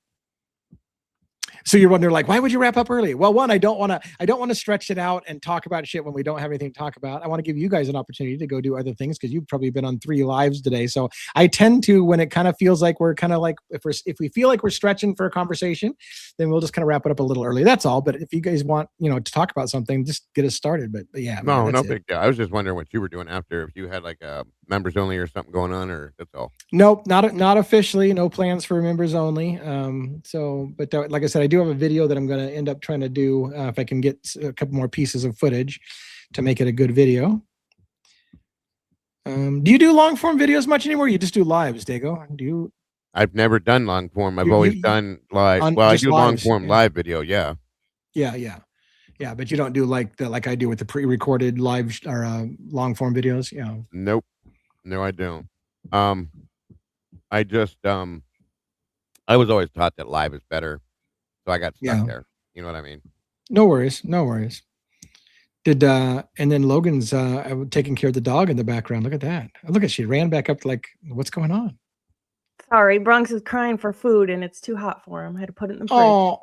So you're wondering, like, why would you wrap up early? Well, one, I don't want to stretch it out and talk about shit when we don't have anything to talk about. I want to give you guys an opportunity to go do other things, because you've probably been on 3 lives today. So I tend to, when it kind of feels like we're kind of like, if we feel like we're stretching for a conversation, then we'll just kind of wrap it up a little early. That's all. But if you guys want, to talk about something, just get us started. But yeah, no big deal. I was just wondering what you were doing after, if you had like a members only or something going on, or that's all. Nope, not officially. No plans for members only. But like I said, I do have a video that I'm going to end up trying to do if I can get a couple more pieces of footage to make it a good video. Do you do long form videos much anymore? You just do lives, Dago? I've never done long form. I've always done live. I do long form live video. Yeah. Yeah, but you don't do like I do with the pre-recorded live or long form videos. Yeah. Nope. No, I don't. I just I was always taught that live is better, so I got stuck there. You know what I mean? No worries. Did and then Logan's taking care of the dog in the background. Look at that. Look at, she ran back up, like, what's going on? Sorry, Bronx is crying for food and it's too hot for him. I had to put it in the fridge.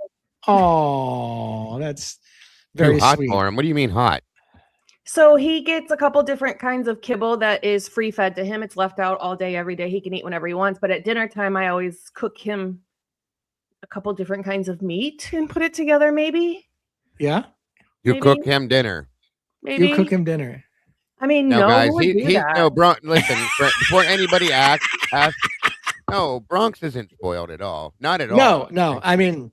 Oh, that's very hot sweet. for him. What do you mean hot? So he gets a couple different kinds of kibble that is free fed to him. It's left out all day, every day. He can eat whenever he wants. But at dinner time, I always cook him a couple different kinds of meat and put it together, maybe. Yeah. You cook him dinner. Maybe. You cook him dinner. I mean, no, guys, listen, before anybody asks, no, Bronx isn't spoiled at all. Not at all. No. I mean,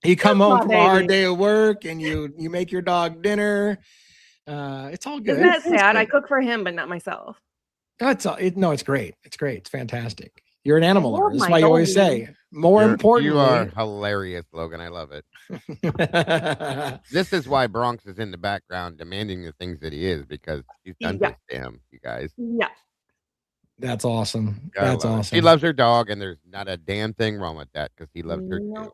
you come home from a hard day of work and you make your dog dinner. It's all good. Isn't that sad? I cook for him, but not myself. It's great. It's great. It's fantastic. You're an animal lover. That's why you always say. More importantly, you are hilarious, Logan. I love it. This is why Bronx is in the background demanding the things that he is, because he's done this to him, you guys. Yeah. That's awesome. That's awesome. He loves her dog, and there's not a damn thing wrong with that, because he loves her too.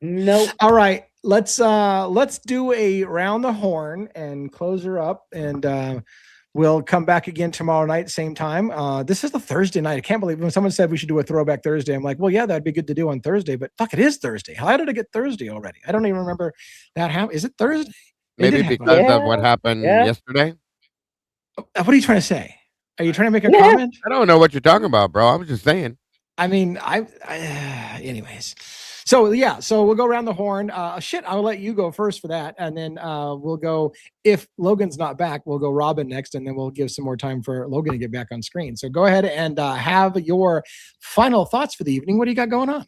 Nope. All right. Let's do a round the horn and close her up, and we'll come back again tomorrow night, same time. This is the Thursday night. I can't believe when someone said we should do a throwback Thursday. I'm like, well, yeah, that'd be good to do on Thursday, but fuck, it is Thursday. How did I get Thursday already? I don't even remember that. Is it Thursday? Maybe because of what happened yesterday. What are you trying to say? Are you trying to make a comment? I don't know what you're talking about, bro. I was just saying. I mean, anyways. So yeah, so we'll go around the horn. I'll let you go first for that, and then we'll go. If Logan's not back, we'll go Robin next, and then we'll give some more time for Logan to get back on screen. So go ahead and have your final thoughts for the evening. What do you got going on?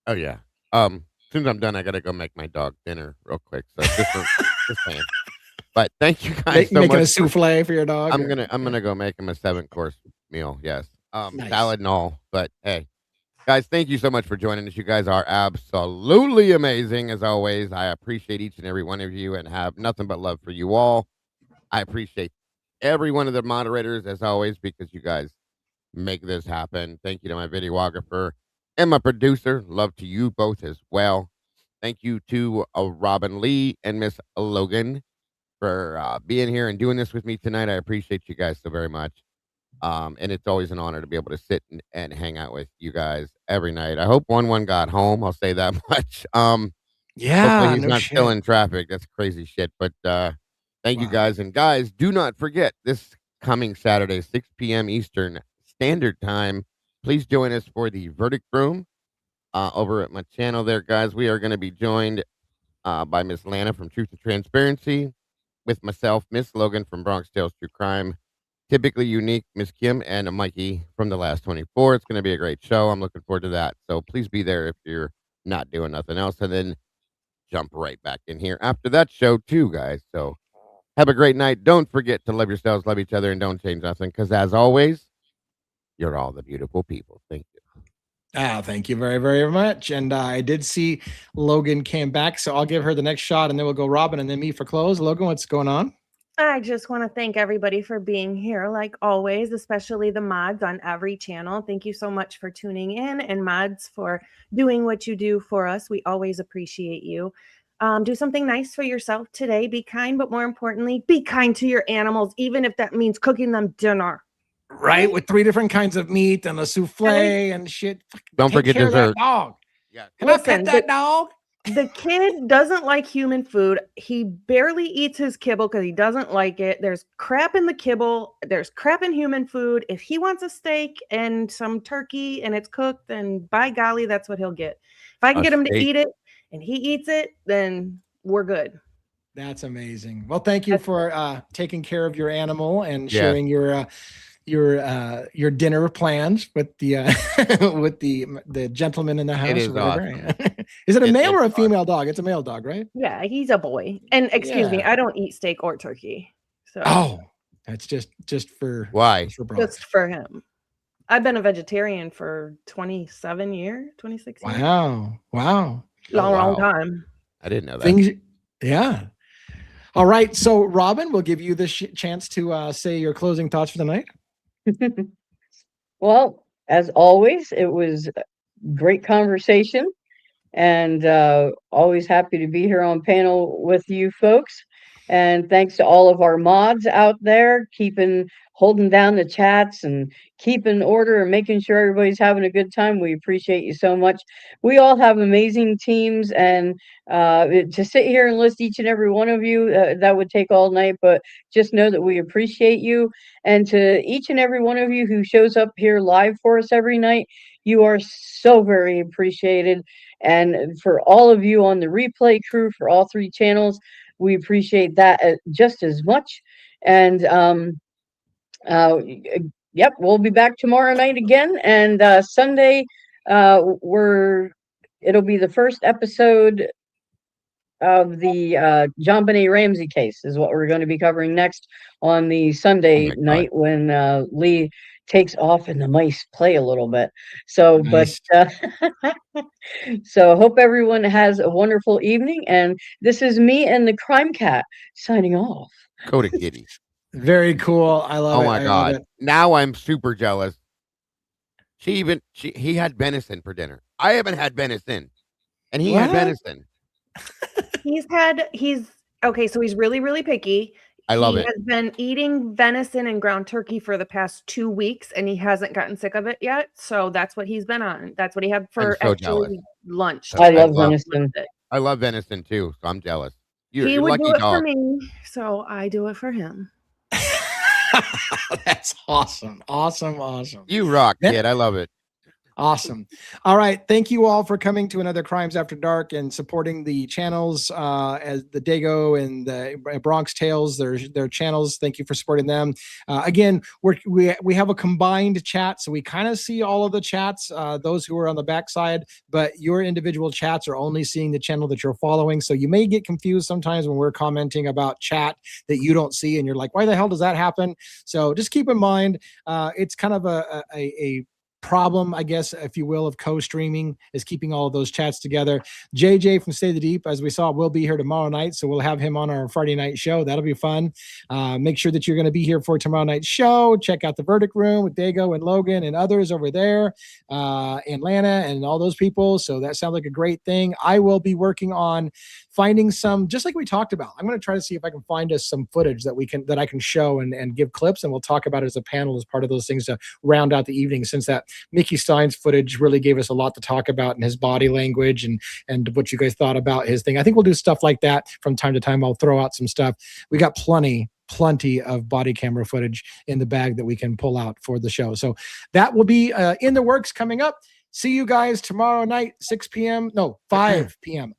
Oh yeah. As soon as I'm done, I gotta go make my dog dinner real quick. So just saying. But thank you guys so much. Making a souffle for your dog. I'm gonna go make him a 7-course meal. Yes. Nice. Salad and all. But hey, guys, thank you so much for joining us. You guys are absolutely amazing as always. I appreciate each and every one of you and have nothing but love for you all. I appreciate every one of the moderators as always because you guys make this happen. Thank you to my videographer and my producer. Love to you both as well. Thank you to Robin Lee and Miss Logan for being here and doing this with me tonight. I appreciate you guys so very much. And it's always an honor to be able to sit and hang out with you guys every night. I hope 1-1 got home. I'll say that much. Yeah, hopefully he's not still in traffic. That's crazy shit. But thank you guys. And guys, do not forget this coming Saturday, 6 p.m. Eastern Standard Time. Please join us for the verdict room over at my channel there, guys. We are going to be joined by Miss Lana from Truth and Transparency, with myself, Miss Logan from Bronx Tales True Crime, Typically Unique, Miss Kim, and Mikey from The Last 24. It's going to be a great show. I'm looking forward to that. So please be there if you're not doing nothing else, and then jump right back in here after that show too, guys. So have a great night. Don't forget to love yourselves, love each other, and don't change nothing, because as always, you're all the beautiful people. Thank you. Thank you very, very much. And I did see Logan came back, so I'll give her the next shot, and then we'll go Robin and then me for close. Logan, what's going on? I just want to thank everybody for being here, like always, especially the mods on every channel. Thank you so much for tuning in, and mods for doing what you do for us. We always appreciate you. Do something nice for yourself today. Be kind, but more importantly, be kind to your animals, even if that means cooking them dinner. Right, with 3 different kinds of meat and a souffle and shit. Don't forget dessert. Dog. Yeah. Can I pet that dog? The kid doesn't like human food. He barely eats his kibble because he doesn't like it. There's crap in the kibble. There's crap in human food. If he wants a steak and some turkey and it's cooked, then by golly, that's what he'll get. If I can get him to eat it and he eats it, then we're good. That's amazing. Well, thank you for taking care of your animal and sharing your dinner plans with the with the gentleman in the house. It is awesome. Is it a male or a female dog? It's a male dog, right? Yeah, he's a boy. And excuse me, I don't eat steak or turkey. So that's just for why? Just for him. I've been a vegetarian for 27 years, 26 years. Wow. Long time. I didn't know that. Yeah. All right. So, Robin, we'll give you the chance to say your closing thoughts for the night. Well, as always, it was a great conversation, and always happy to be here on panel with you folks. And thanks to all of our mods out there, holding down the chats and keeping order and making sure everybody's having a good time. We appreciate you so much. We all have amazing teams, and to sit here and list each and every one of you, that would take all night, but just know that we appreciate you. And to each and every one of you who shows up here live for us every night, you are so very appreciated. And for all of you on the replay crew for all 3 channels, we appreciate that just as much. And yep, we'll be back tomorrow night again. And Sunday, it'll be the first episode of the John Benet Ramsey case is what we're going to be covering next on the Sunday night when Lee takes off and the mice play a little bit. So, nice. But so hope everyone has a wonderful evening. And this is me and the Crime Cat signing off. Coda Kitty. Very cool. I love it. Oh my God. Now I'm super jealous. He had venison for dinner. I haven't had venison. And he had venison. So he's really, really picky. I love it. He has been eating venison and ground turkey for the past 2 weeks, and he hasn't gotten sick of it yet. So that's what he's been on. That's what he had for lunch. I love venison. I love venison too, so I'm jealous. He would do it for me, so I do it for him. That's awesome. Awesome. You rock, kid. I love it. Awesome. All right. Thank you all for coming to another Crimes After Dark and supporting the channels as the Dago and the Bronx Tales, their channels. Thank you for supporting them. Again, we have a combined chat, so we kind of see all of the chats, those who are on the backside, but your individual chats are only seeing the channel that you're following. So you may get confused sometimes when we're commenting about chat that you don't see, and you're like, why the hell does that happen? So just keep in mind, it's kind of a problem, I guess, if you will, of co-streaming, is keeping all of those chats together. JJ from Stay the Deep, as we saw, will be here tomorrow night, so we'll have him on our Friday night show. That'll be fun. Make sure that you're going to be here for tomorrow night's show. Check out the Verdict Room with Dago and Logan and others over there, Atlanta and all those people. So that sounds like a great thing. I will be working on finding some, just like we talked about. I'm going to try to see if I can find us some footage that I can show and give clips, and we'll talk about it as a panel as part of those things to round out the evening, since that Mickey Stein's footage really gave us a lot to talk about, and his body language and what you guys thought about his thing. I think we'll do stuff like that from time to time. I'll throw out some stuff. We got plenty of body camera footage in the bag that we can pull out for the show. So that will be in the works coming up. See you guys tomorrow night, 5 p.m.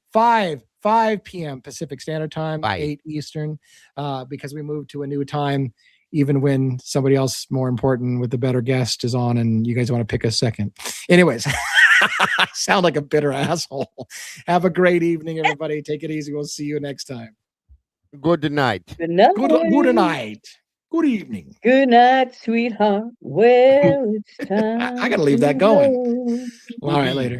5 p.m. Pacific Standard Time, 8 Eastern, because we moved to a new time, even when somebody else more important with the better guest is on and you guys want to pick a second. Anyways, I sound like a bitter asshole. Have a great evening, everybody. Take it easy. We'll see you next time. Good night. Good night. Good night. Good evening. Good night, sweetheart. Well, it's time. I got to leave that going. All right, later.